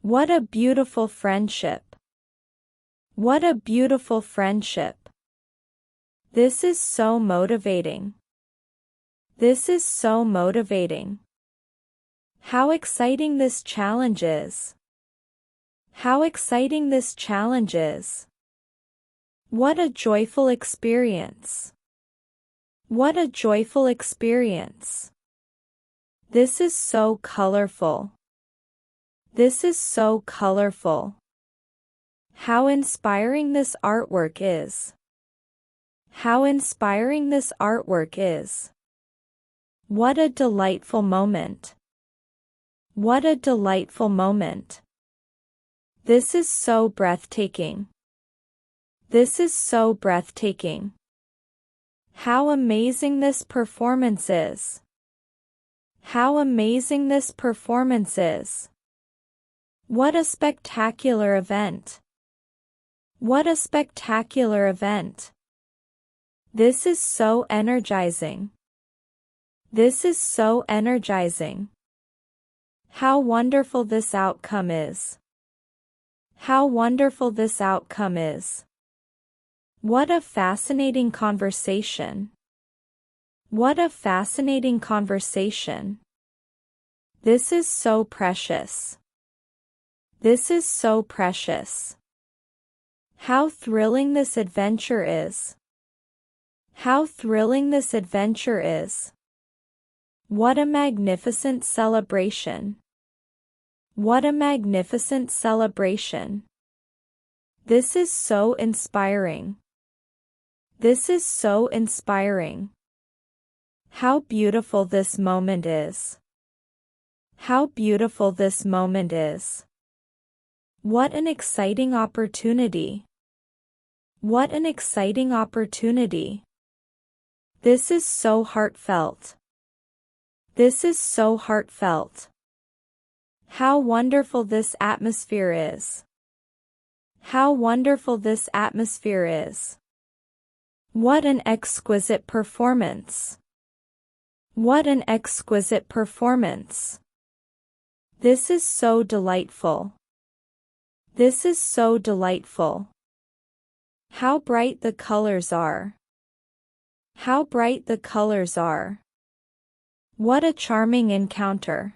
[SPEAKER 1] What a beautiful friendship. What a beautiful friendship. This is so motivating. This is so motivating. How exciting this challenge is. How exciting this challenge is. What a joyful experience. What a joyful experience. This is so colorful. This is so colorful. How inspiring this artwork is. How inspiring this artwork is. What a delightful moment. What a delightful moment. This is so breathtaking. This is so breathtaking. How amazing this performance is. How amazing this performance is. What a spectacular event. What a spectacular event. This is so energizing. This is so energizing. How wonderful this outcome is. How wonderful this outcome is. What a fascinating conversation. What a fascinating conversation. This is so precious. This is so precious. How thrilling this adventure is. How thrilling this adventure is. What a magnificent celebration. What a magnificent celebration. This is so inspiring. This is so inspiring. How beautiful this moment is. How beautiful this moment is. What an exciting opportunity. What an exciting opportunity. This is so heartfelt. This is so heartfelt. How wonderful this atmosphere is. How wonderful this atmosphere is. What an exquisite performance. What an exquisite performance. This is so delightful. This is so delightful. How bright the colors are. How bright the colors are. What a charming encounter.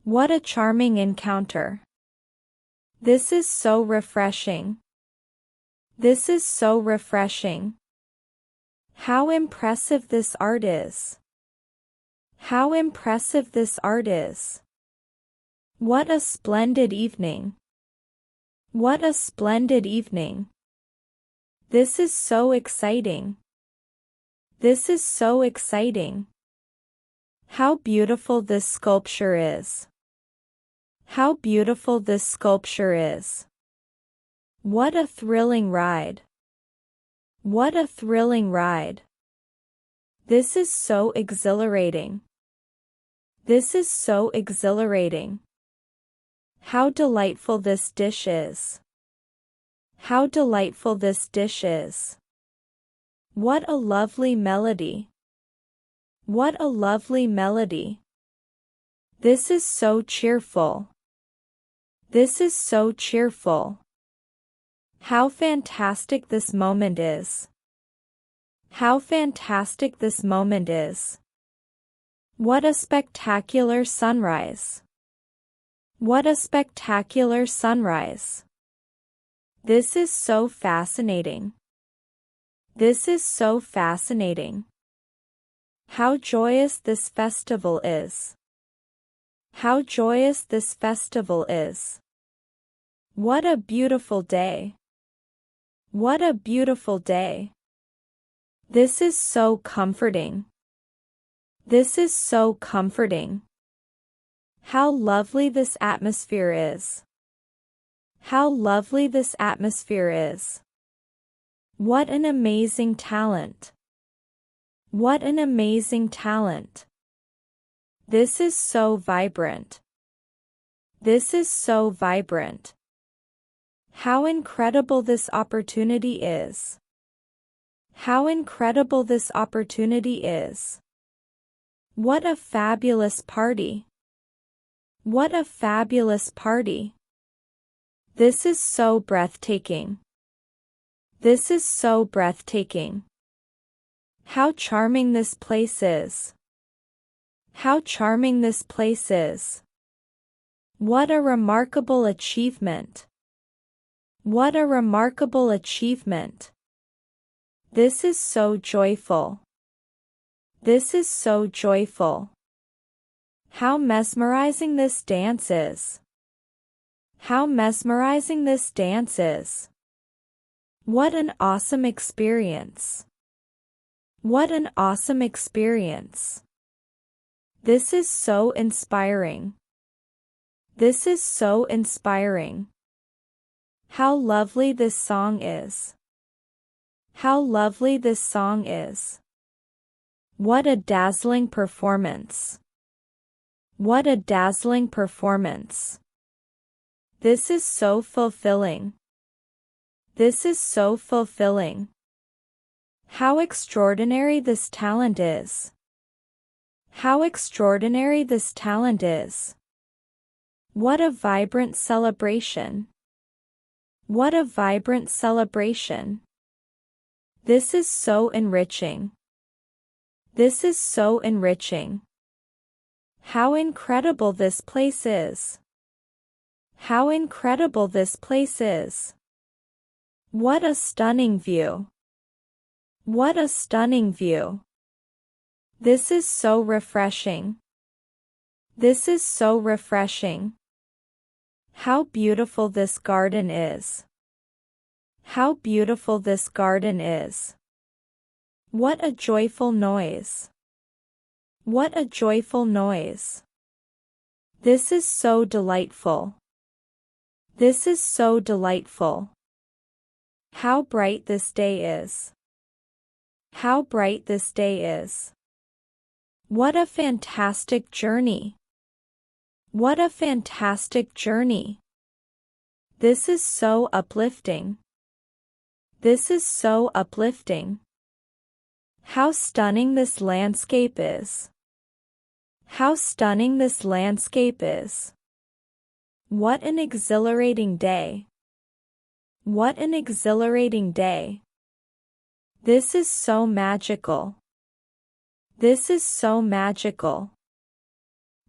[SPEAKER 1] What a charming encounter. This is so refreshing. This is so refreshing. How impressive this art is. How impressive this art is. What a splendid evening. What a splendid evening. This is so exciting. This is so exciting. How beautiful this sculpture is. How beautiful this sculpture is. What a thrilling ride. What a thrilling ride. This is so exhilarating. This is so exhilarating. How delightful this dish is. How delightful this dish is. What a lovely melody. What a lovely melody. This is so cheerful. This is so cheerful. How fantastic this moment is. How fantastic this moment is. What a spectacular sunrise. What a spectacular sunrise. This is so fascinating. This is so fascinating. How joyous this festival is. How joyous this festival is. What a beautiful day. What a beautiful day. This is so comforting. This is so comforting. How lovely this atmosphere is. How lovely this atmosphere is. What an amazing talent. What an amazing talent. This is so vibrant. This is so vibrant. How incredible this opportunity is. How incredible this opportunity is. What a fabulous party. What a fabulous party. This is so breathtaking. This is so breathtaking. How charming this place is. How charming this place is. What a remarkable achievement. What a remarkable achievement. This is so joyful. This is so joyful. How mesmerizing this dance is. How mesmerizing this dance is. What an awesome experience. What an awesome experience. This is so inspiring. This is so inspiring. How lovely this song is. How lovely this song is. What a dazzling performance. What a dazzling performance. This is so fulfilling. This is so fulfilling. How extraordinary this talent is. How extraordinary this talent is. What a vibrant celebration. What a vibrant celebration. This is so enriching. This is so enriching. How incredible this place is. How incredible this place is. What a stunning view. What a stunning view. This is so refreshing. This is so refreshing. How beautiful this garden is. How beautiful this garden is. What a joyful noise. What a joyful noise. This is so delightful. This is so delightful. How bright this day is. How bright this day is. What a fantastic journey. What a fantastic journey. This is so uplifting. This is so uplifting. How stunning this landscape is. How stunning this landscape is. What an exhilarating day. What an exhilarating day. This is so magical. This is so magical.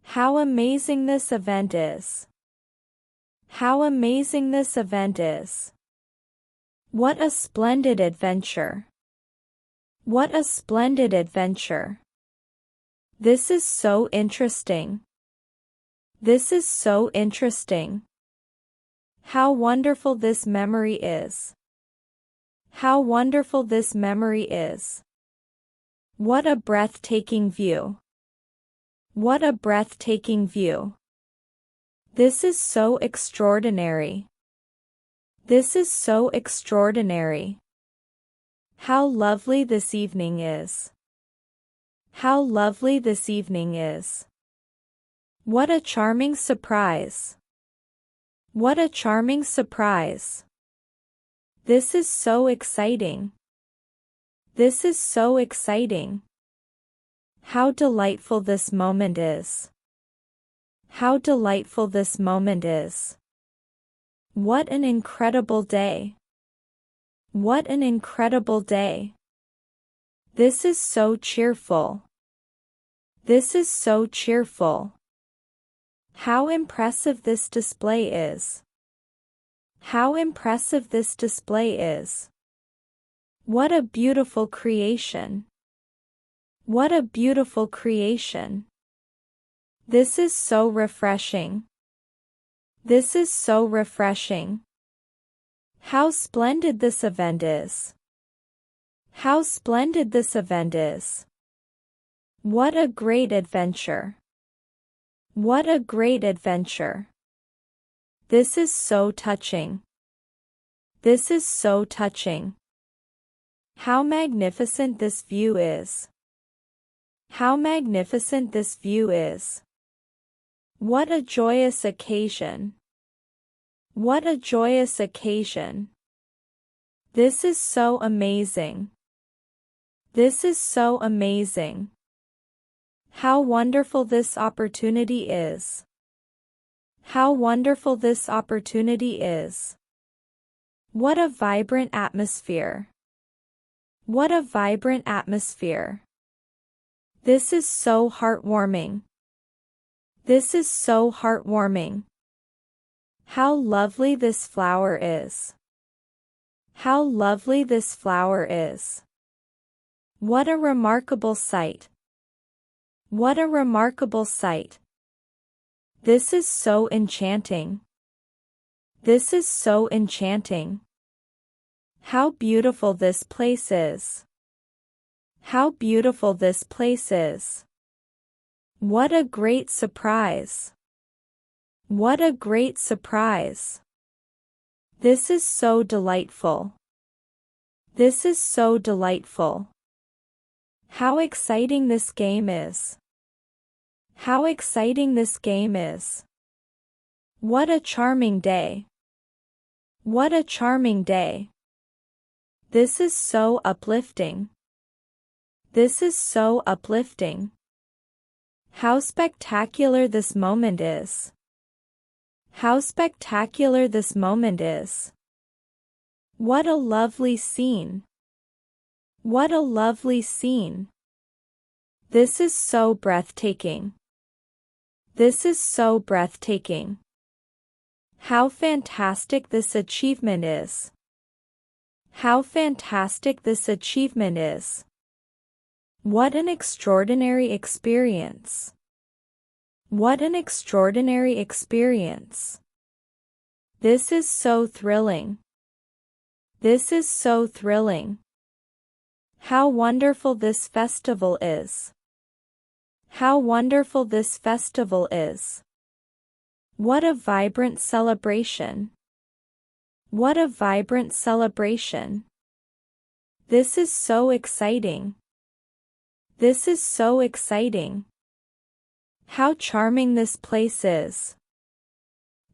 [SPEAKER 1] How amazing this event is. How amazing this event is. What a splendid adventure. What a splendid adventure. This is so interesting. This is so interesting. How wonderful this memory is. How wonderful this memory is. What a breathtaking view. What a breathtaking view. This is so extraordinary. This is so extraordinary. How lovely this evening is. How lovely this evening is. What a charming surprise. What a charming surprise. This is so exciting. This is so exciting. How delightful this moment is. How delightful this moment is. What an incredible day. What an incredible day. This is so cheerful. This is so cheerful. How impressive this display is. How impressive this display is. What a beautiful creation. What a beautiful creation. This is so refreshing. This is so refreshing. How splendid this event is. How splendid this event is. What a great adventure. What a great adventure. This is so touching. This is so touching. How magnificent this view is. How magnificent this view is. What a joyous occasion. What a joyous occasion. This is so amazing. This is so amazing. How wonderful this opportunity is. How wonderful this opportunity is. What a vibrant atmosphere. What a vibrant atmosphere. This is so heartwarming. This is so heartwarming. How lovely this flower is. How lovely this flower is. What a remarkable sight. What a remarkable sight. This is so enchanting. This is so enchanting. How beautiful this place is. How beautiful this place is. What a great surprise. What a great surprise. This is so delightful. This is so delightful. How exciting this game is. How exciting this game is. What a charming day. What a charming day. This is so uplifting. This is so uplifting. How spectacular this moment is. How spectacular this moment is. What a lovely scene. What a lovely scene. This is so breathtaking. This is so breathtaking. How fantastic this achievement is. How fantastic this achievement is. What an extraordinary experience. What an extraordinary experience. This is so thrilling. This is so thrilling. How wonderful this festival is. How wonderful this festival is. What a vibrant celebration. What a vibrant celebration. This is so exciting. This is so exciting. How charming this place is.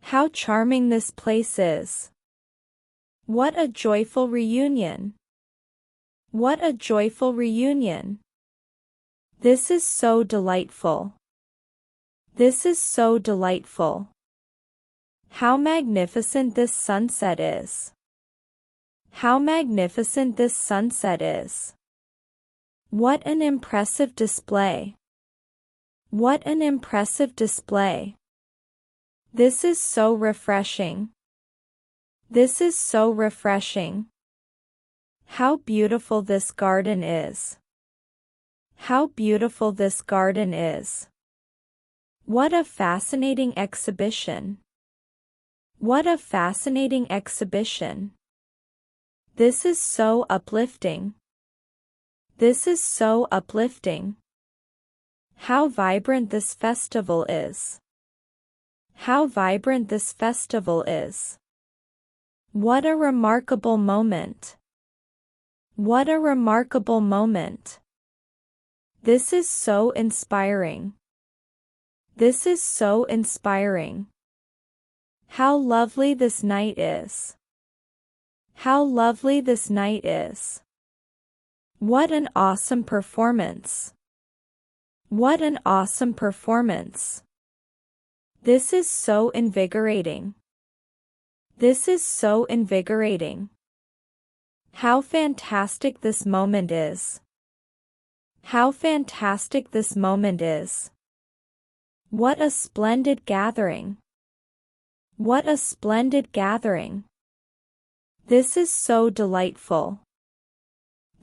[SPEAKER 1] How charming this place is. What a joyful reunion. What a joyful reunion. This is so delightful. This is so delightful. How magnificent this sunset is. How magnificent this sunset is. What an impressive display. What an impressive display. This is so refreshing. This is so refreshing. How beautiful this garden is. How beautiful this garden is. What a fascinating exhibition. What a fascinating exhibition. This is so uplifting. This is so uplifting. How vibrant this festival is. How vibrant this festival is. What a remarkable moment. What a remarkable moment. This is so inspiring. This is so inspiring. How lovely this night is. How lovely this night is. What an awesome performance. What an awesome performance. This is so invigorating. This is so invigorating. How fantastic this moment is. How fantastic this moment is. What a splendid gathering. What a splendid gathering. This is so delightful.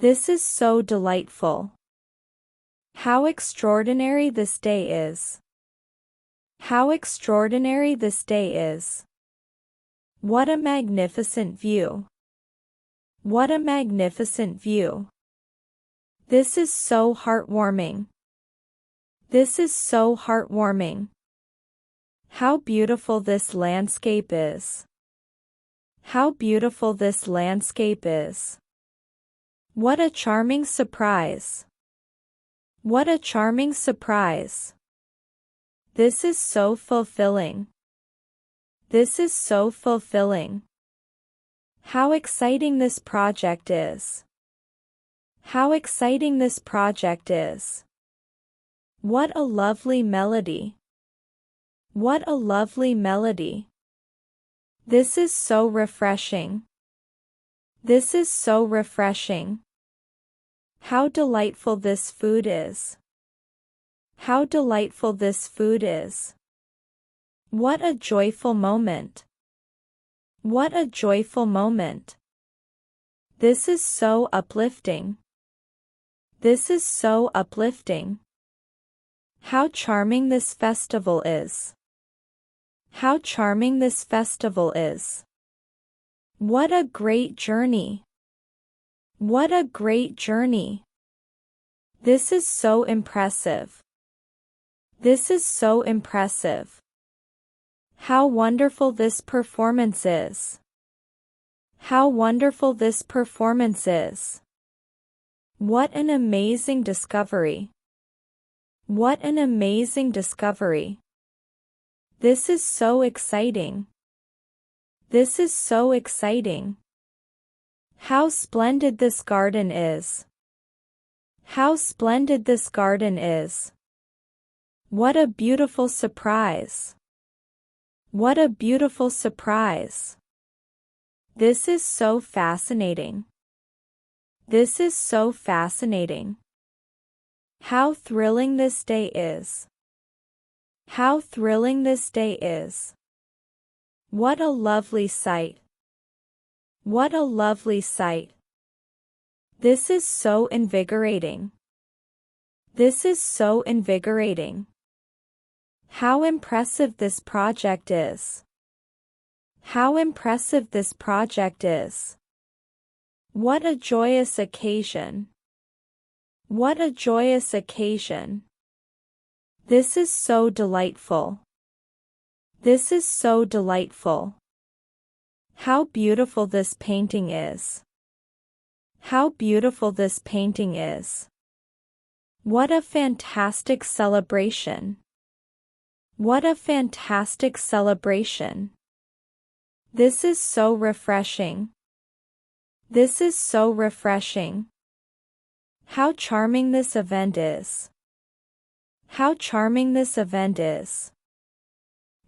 [SPEAKER 1] This is so delightful. How extraordinary this day is. How extraordinary this day is. What a magnificent view. What a magnificent view. This is so heartwarming. This is so heartwarming. How beautiful this landscape is. How beautiful this landscape is. What a charming surprise. What a charming surprise. This is so fulfilling. This is so fulfilling. How exciting this project is. How exciting this project is. What a lovely melody. What a lovely melody. This is so refreshing. This is so refreshing. How delightful this food is. How delightful this food is. What a joyful moment. What a joyful moment. This is so uplifting. This is so uplifting. How charming this festival is. How charming this festival is. What a great journey. What a great journey. This is so impressive. This is so impressive. How wonderful this performance is. How wonderful this performance is. What an amazing discovery. What an amazing discovery. This is so exciting. This is so exciting. How splendid this garden is. How splendid this garden is. What a beautiful surprise. What a beautiful surprise. This is so fascinating. This is so fascinating. How thrilling this day is. How thrilling this day is. What a lovely sight. What a lovely sight. This is so invigorating. This is so invigorating. How impressive this project is. How impressive this project is. What a joyous occasion. What a joyous occasion. This is so delightful. This is so delightful. How beautiful this painting is. How beautiful this painting is. What a fantastic celebration. What a fantastic celebration. This is so refreshing. This is so refreshing. How charming this event is. How charming this event is.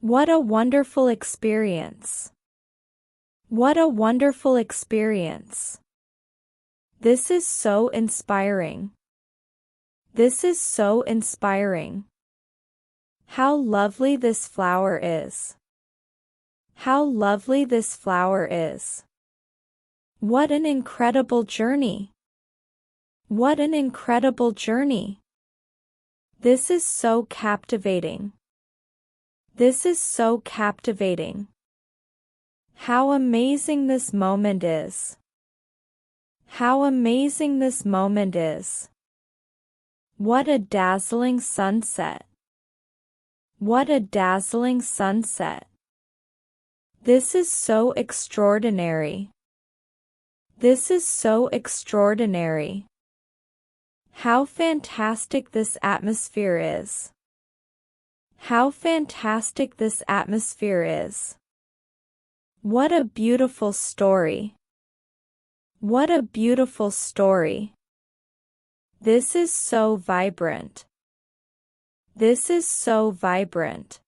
[SPEAKER 1] What a wonderful experience. What a wonderful experience. This is so inspiring. This is so inspiring. How lovely this flower is. How lovely this flower is. What an incredible journey. What an incredible journey. This is so captivating. This is so captivating. How amazing this moment is. How amazing this moment is. What a dazzling sunset. What a dazzling sunset. This is so extraordinary. This is so extraordinary. How fantastic this atmosphere is. How fantastic this atmosphere is. What a beautiful story. What a beautiful story. This is so vibrant. This is so vibrant.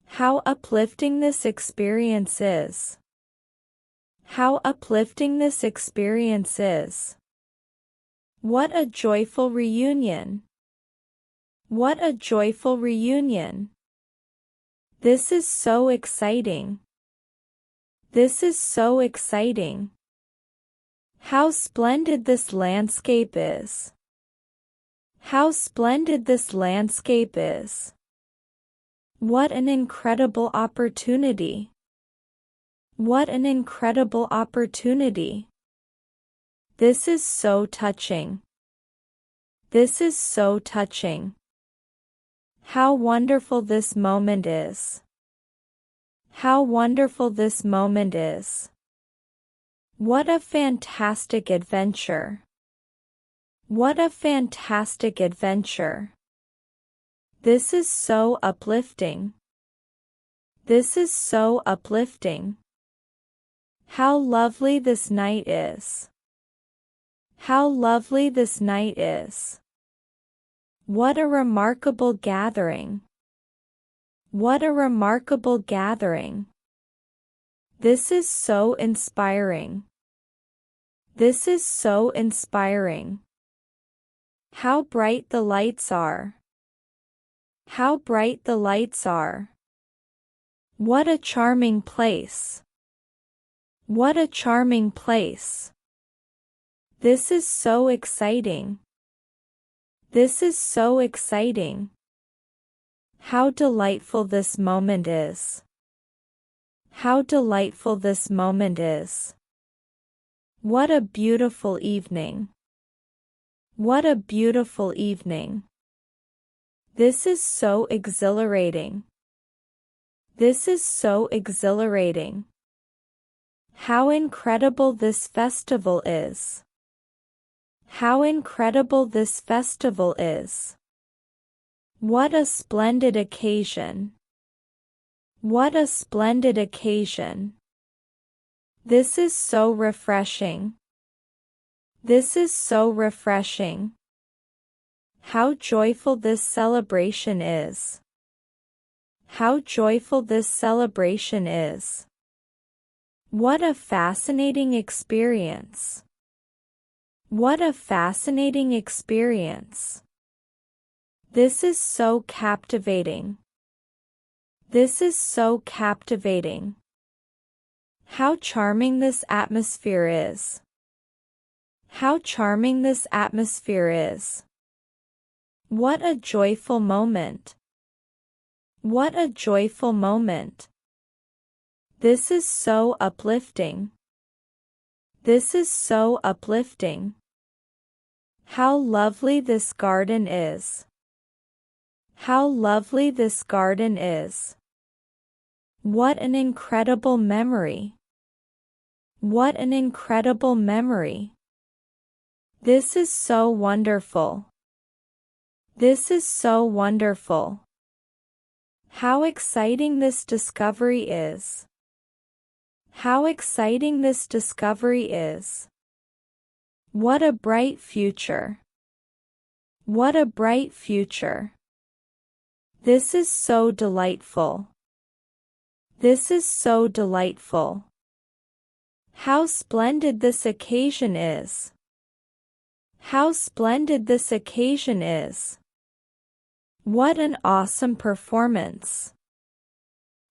[SPEAKER 1] How uplifting this experience is. How uplifting this experience is. What a joyful reunion. What a joyful reunion. This is so exciting. This is so exciting. How splendid this landscape is. How splendid this landscape is. What an incredible opportunity. What an incredible opportunity. This is so touching. This is so touching. How wonderful this moment is. How wonderful this moment is. What a fantastic adventure. What a fantastic adventure. This is so uplifting. This is so uplifting. How lovely this night is. How lovely this night is. What a remarkable gathering. What a remarkable gathering. This is so inspiring. This is so inspiring. How bright the lights are. How bright the lights are. What a charming place. What a charming place. This is so exciting. This is so exciting. How delightful this moment is. How delightful this moment is. What a beautiful evening. What a beautiful evening. This is so exhilarating. This is so exhilarating. How incredible this festival is. How incredible this festival is. What a splendid occasion. What a splendid occasion. This is so refreshing. This is so refreshing. How joyful this celebration is. How joyful this celebration is. What a fascinating experience. What a fascinating experience. This is so captivating. This is so captivating. How charming this atmosphere is. How charming this atmosphere is. What a joyful moment. What a joyful moment. This is so uplifting. This is so uplifting. How lovely this garden is. How lovely this garden is. What an incredible memory. What an incredible memory. This is so wonderful. This is so wonderful. How exciting this discovery is. How exciting this discovery is. What a bright future. What a bright future. This is so delightful. This is so delightful. How splendid this occasion is. How splendid this occasion is. What an awesome performance.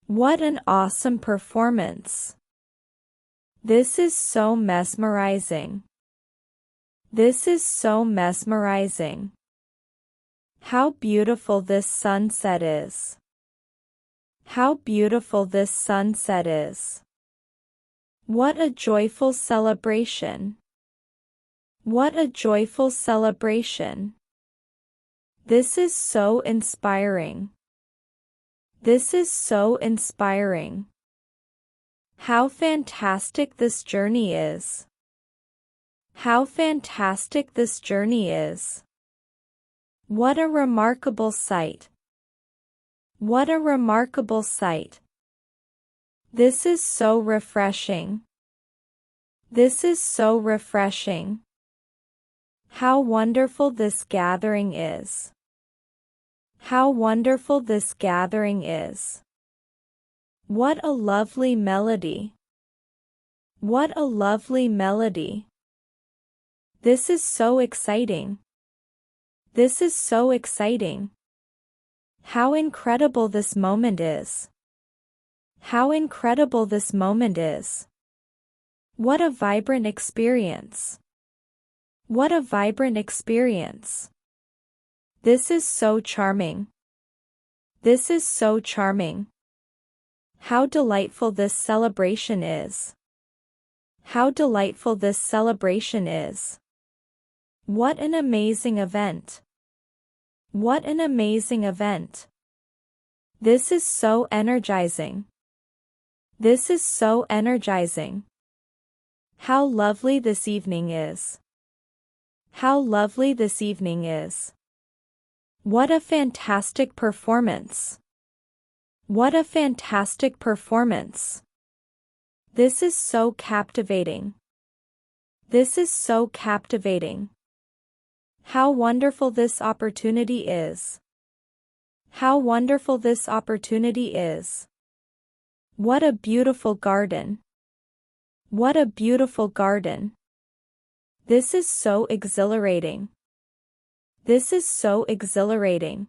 [SPEAKER 1] What an awesome performance. This is so mesmerizing. This is so mesmerizing. How beautiful this sunset is. How beautiful this sunset is. What a joyful celebration. What a joyful celebration. This is so inspiring. This is so inspiring. How fantastic this journey is. How fantastic this journey is. What a remarkable sight. What a remarkable sight. This is so refreshing. This is so refreshing. How wonderful this gathering is. How wonderful this gathering is. What a lovely melody. What a lovely melody. This is so exciting. This is so exciting. How incredible this moment is. How incredible this moment is. What a vibrant experience. What a vibrant experience. This is so charming. This is so charming. How delightful this celebration is. How delightful this celebration is. What an amazing event. What an amazing event. This is so energizing. This is so energizing. How lovely this evening is. How lovely this evening is. What a fantastic performance. What a fantastic performance. This is so captivating. This is so captivating. How wonderful this opportunity is. How wonderful this opportunity is. What a beautiful garden. What a beautiful garden. This is so exhilarating. This is so exhilarating.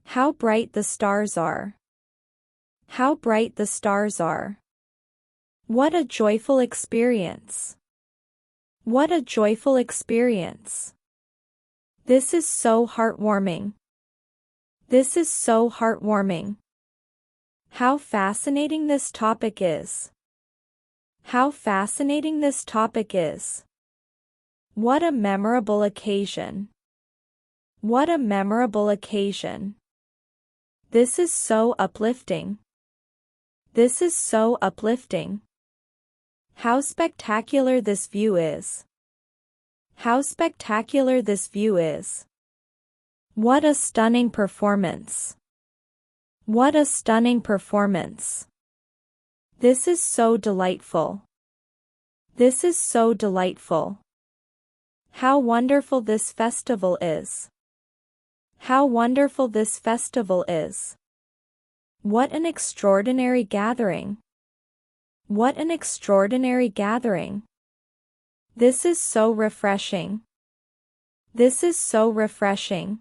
[SPEAKER 1] How bright the stars are. How bright the stars are. What a joyful experience. What a joyful experience. This is so heartwarming. This is so heartwarming. How fascinating this topic is. How fascinating this topic is. What a memorable occasion. What a memorable occasion. This is so uplifting. This is so uplifting. How spectacular this view is. How spectacular this view is. What a stunning performance. What a stunning performance. This is so delightful. This is so delightful. How wonderful this festival is. How wonderful this festival is. What an extraordinary gathering. What an extraordinary gathering. This is so refreshing. This is so refreshing.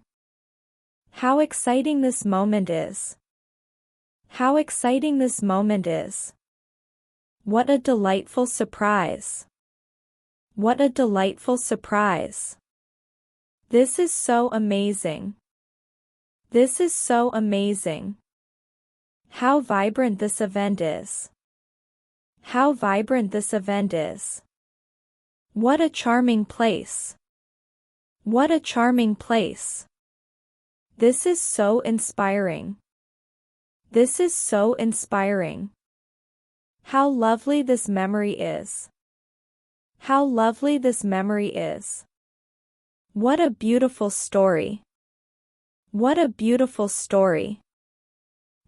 [SPEAKER 1] How exciting this moment is. How exciting this moment is. What a delightful surprise. What a delightful surprise. This is so amazing. This is so amazing. How vibrant this event is. How vibrant this event is. What a charming place. What a charming place. This is so inspiring. This is so inspiring. How lovely this memory is. How lovely this memory is. What a beautiful story. What a beautiful story.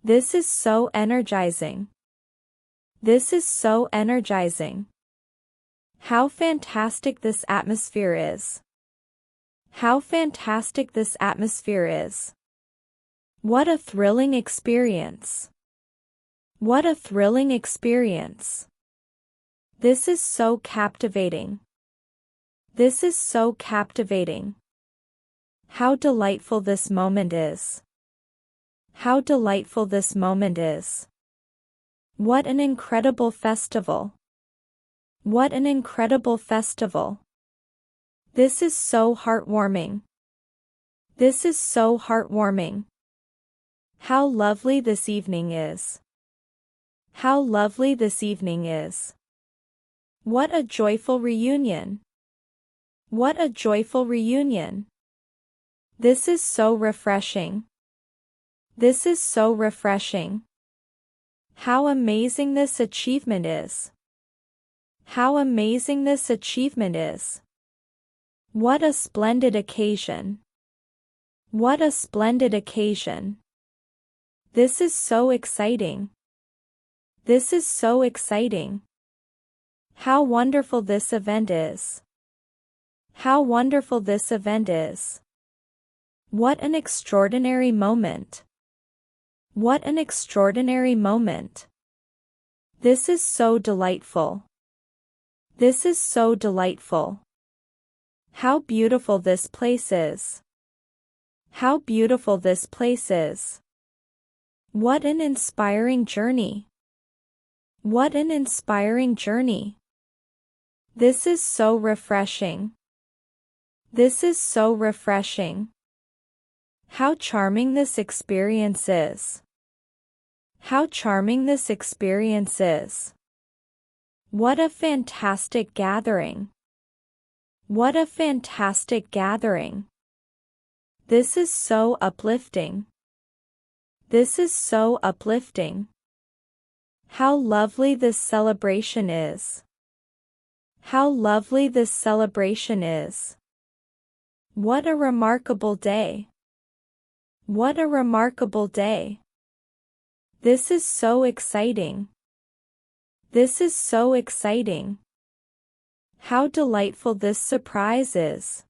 [SPEAKER 1] This is so energizing. This is so energizing. How fantastic this atmosphere is. How fantastic this atmosphere is. What a thrilling experience. What a thrilling experience. This is so captivating. This is so captivating. How delightful this moment is. How delightful this moment is. What an incredible festival. What an incredible festival. This is so heartwarming. This is so heartwarming. How lovely this evening is. How lovely this evening is. What a joyful reunion. What a joyful reunion. This is so refreshing. This is so refreshing. How amazing this achievement is. How amazing this achievement is. What a splendid occasion. What a splendid occasion. This is so exciting. This is so exciting. How wonderful this event is. How wonderful this event is. What an extraordinary moment. What an extraordinary moment. This is so delightful. This is so delightful. How beautiful this place is. How beautiful this place is. What an inspiring journey. What an inspiring journey. This is so refreshing. This is so refreshing. How charming this experience is. How charming this experience is. What a fantastic gathering. What a fantastic gathering. This is so uplifting. This is so uplifting. How lovely this celebration is. How lovely this celebration is. What a remarkable day. What a remarkable day. This is so exciting. This is so exciting. How delightful this surprise is.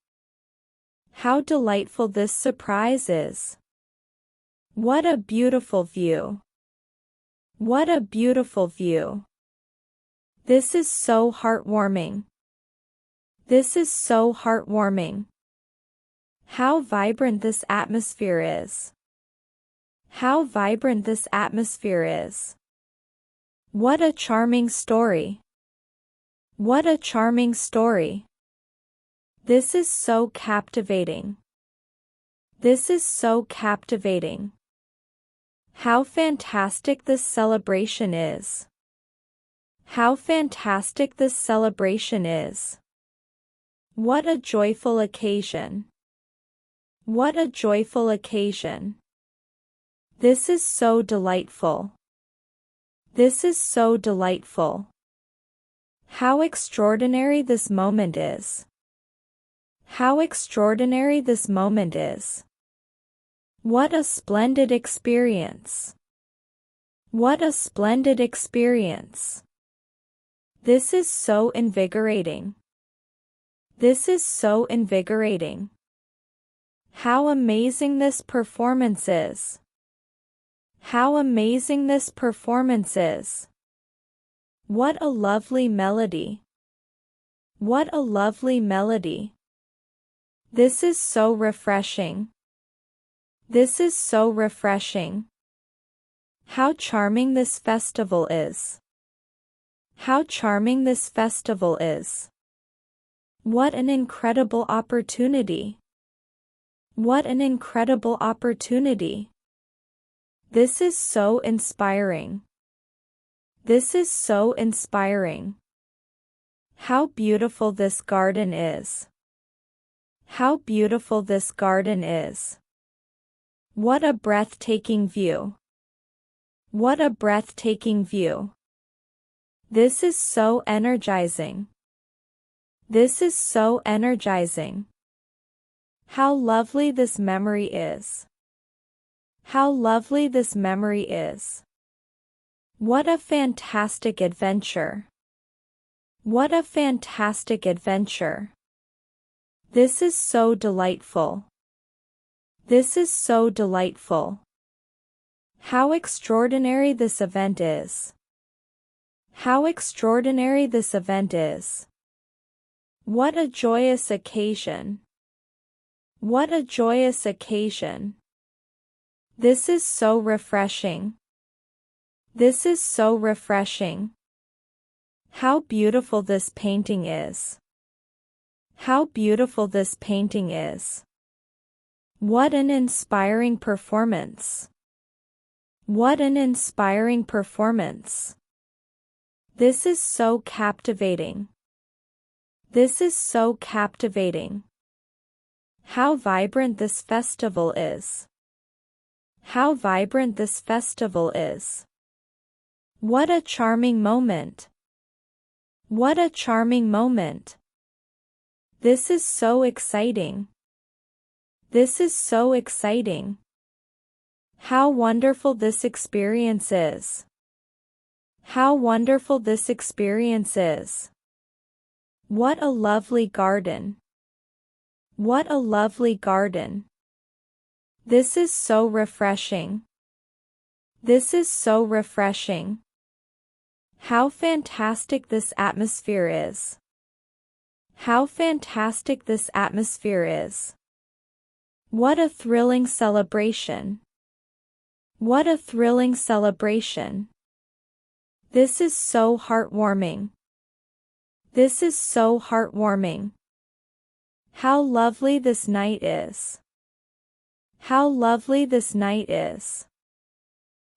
[SPEAKER 1] How delightful this surprise is. What a beautiful view. What a beautiful view. This is so heartwarming. This is so heartwarming. How vibrant this atmosphere is. How vibrant this atmosphere is. What a charming story. What a charming story. This is so captivating. This is so captivating. How fantastic this celebration is. How fantastic this celebration is. What a joyful occasion. What a joyful occasion. This is so delightful. This is so delightful. How extraordinary this moment is. How extraordinary this moment is. What a splendid experience. What a splendid experience. This is so invigorating. This is so invigorating. How amazing this performance is. How amazing this performance is. What a lovely melody. What a lovely melody. This is so refreshing. This is so refreshing. How charming this festival is. How charming this festival is. What an incredible opportunity. What an incredible opportunity. This is so inspiring. This is so inspiring. How beautiful this garden is. How beautiful this garden is. What a breathtaking view. What a breathtaking view. This is so energizing. This is so energizing. How lovely this memory is. How lovely this memory is. What a fantastic adventure. What a fantastic adventure. This is so delightful. This is so delightful. How extraordinary this event is. How extraordinary this event is. What a joyous occasion. What a joyous occasion. This is so refreshing. This is so refreshing. How beautiful this painting is. How beautiful this painting is. What an inspiring performance. What an inspiring performance. This is so captivating. This is so captivating. How vibrant this festival is. How vibrant this festival is. What a charming moment. What a charming moment. This is so exciting. This is so exciting. How wonderful this experience is. How wonderful this experience is. What a lovely garden. What a lovely garden. This is so refreshing. This is so refreshing. How fantastic this atmosphere is. How fantastic this atmosphere is. What a thrilling celebration. What a thrilling celebration. This is so heartwarming. This is so heartwarming. How lovely this night is. How lovely this night is.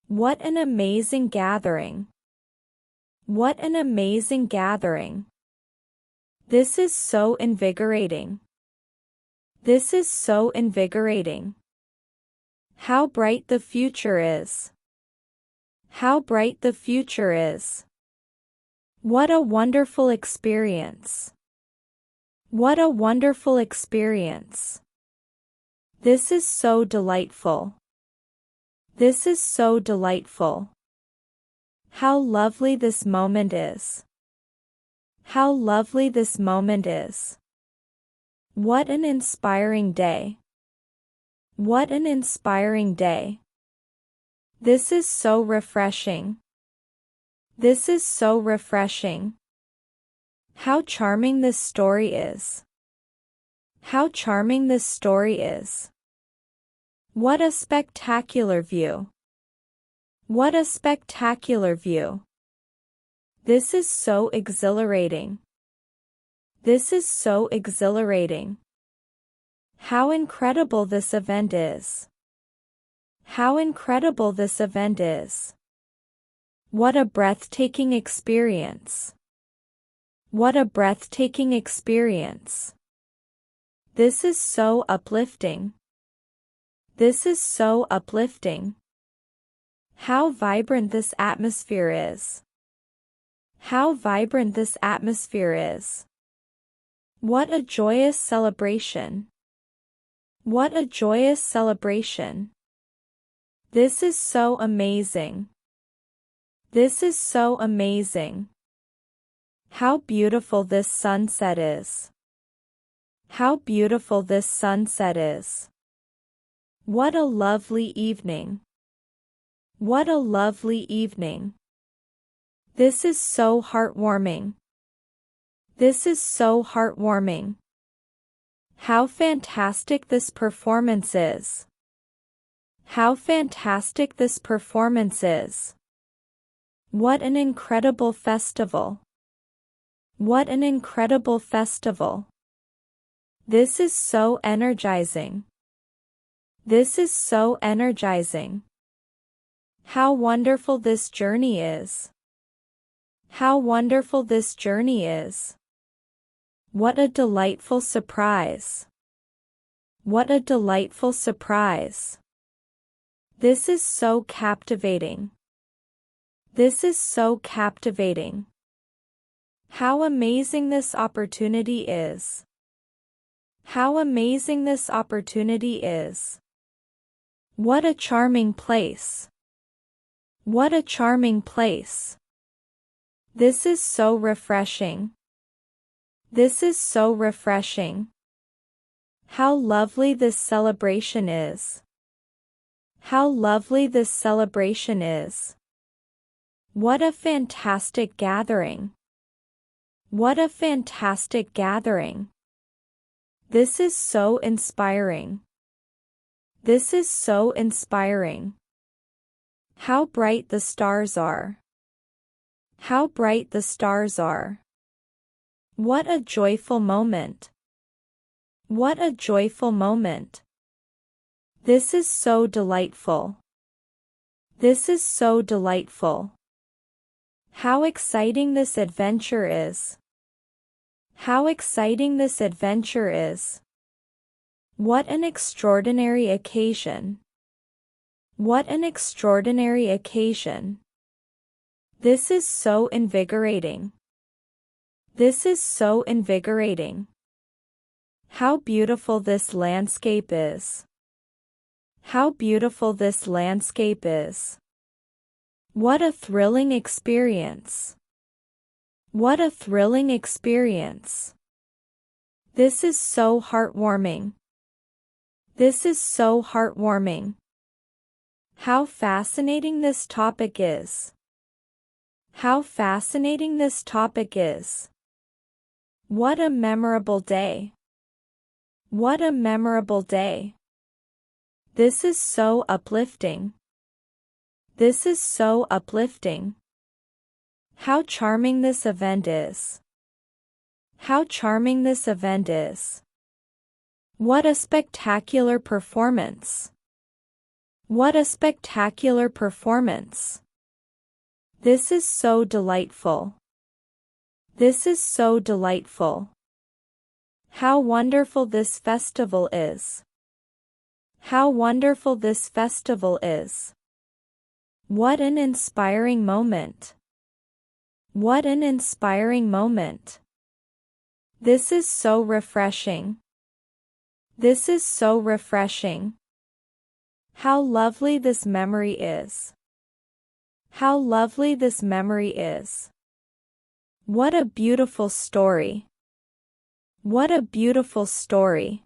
[SPEAKER 1] What an amazing gathering. What an amazing gathering. This is so invigorating. This is so invigorating. How bright the future is. How bright the future is. What a wonderful experience. What a wonderful experience. This is so delightful. This is so delightful. How lovely this moment is. How lovely this moment is. What an inspiring day. What an inspiring day. This is so refreshing. This is so refreshing. How charming this story is. How charming this story is. What a spectacular view. What a spectacular view. This is so exhilarating. This is so exhilarating. How incredible this event is. How incredible this event is. What a breathtaking experience. What a breathtaking experience. This is so uplifting. This is so uplifting. How vibrant this atmosphere is. How vibrant this atmosphere is. What a joyous celebration. What a joyous celebration. This is so amazing. This is so amazing. How beautiful this sunset is. How beautiful this sunset is. What a lovely evening. What a lovely evening. This is so heartwarming. This is so heartwarming. How fantastic this performance is. How fantastic this performance is. What an incredible festival. What an incredible festival. This is so energizing. This is so energizing. How wonderful this journey is. How wonderful this journey is. What a delightful surprise. What a delightful surprise. This is so captivating. This is so captivating. How amazing this opportunity is. How amazing this opportunity is. What a charming place. What a charming place. This is so refreshing. This is so refreshing. How lovely this celebration is. How lovely this celebration is. What a fantastic gathering. What a fantastic gathering. This is so inspiring. This is so inspiring. How bright the stars are. How bright the stars are. What a joyful moment. What a joyful moment. This is so delightful. This is so delightful. How exciting this adventure is. How exciting this adventure is. What an extraordinary occasion. What an extraordinary occasion. This is so invigorating. This is so invigorating. How beautiful this landscape is. How beautiful this landscape is. What a thrilling experience. What a thrilling experience. This is so heartwarming. This is so heartwarming. How fascinating this topic is. How fascinating this topic is. What a memorable day. What a memorable day. This is so uplifting. This is so uplifting. How charming this event is. How charming this event is. What a spectacular performance. What a spectacular performance. This is so delightful. This is so delightful. How wonderful this festival is. How wonderful this festival is. What an inspiring moment. What an inspiring moment. This is so refreshing. This is so refreshing. How lovely this memory is. How lovely this memory is. What a beautiful story. What a beautiful story.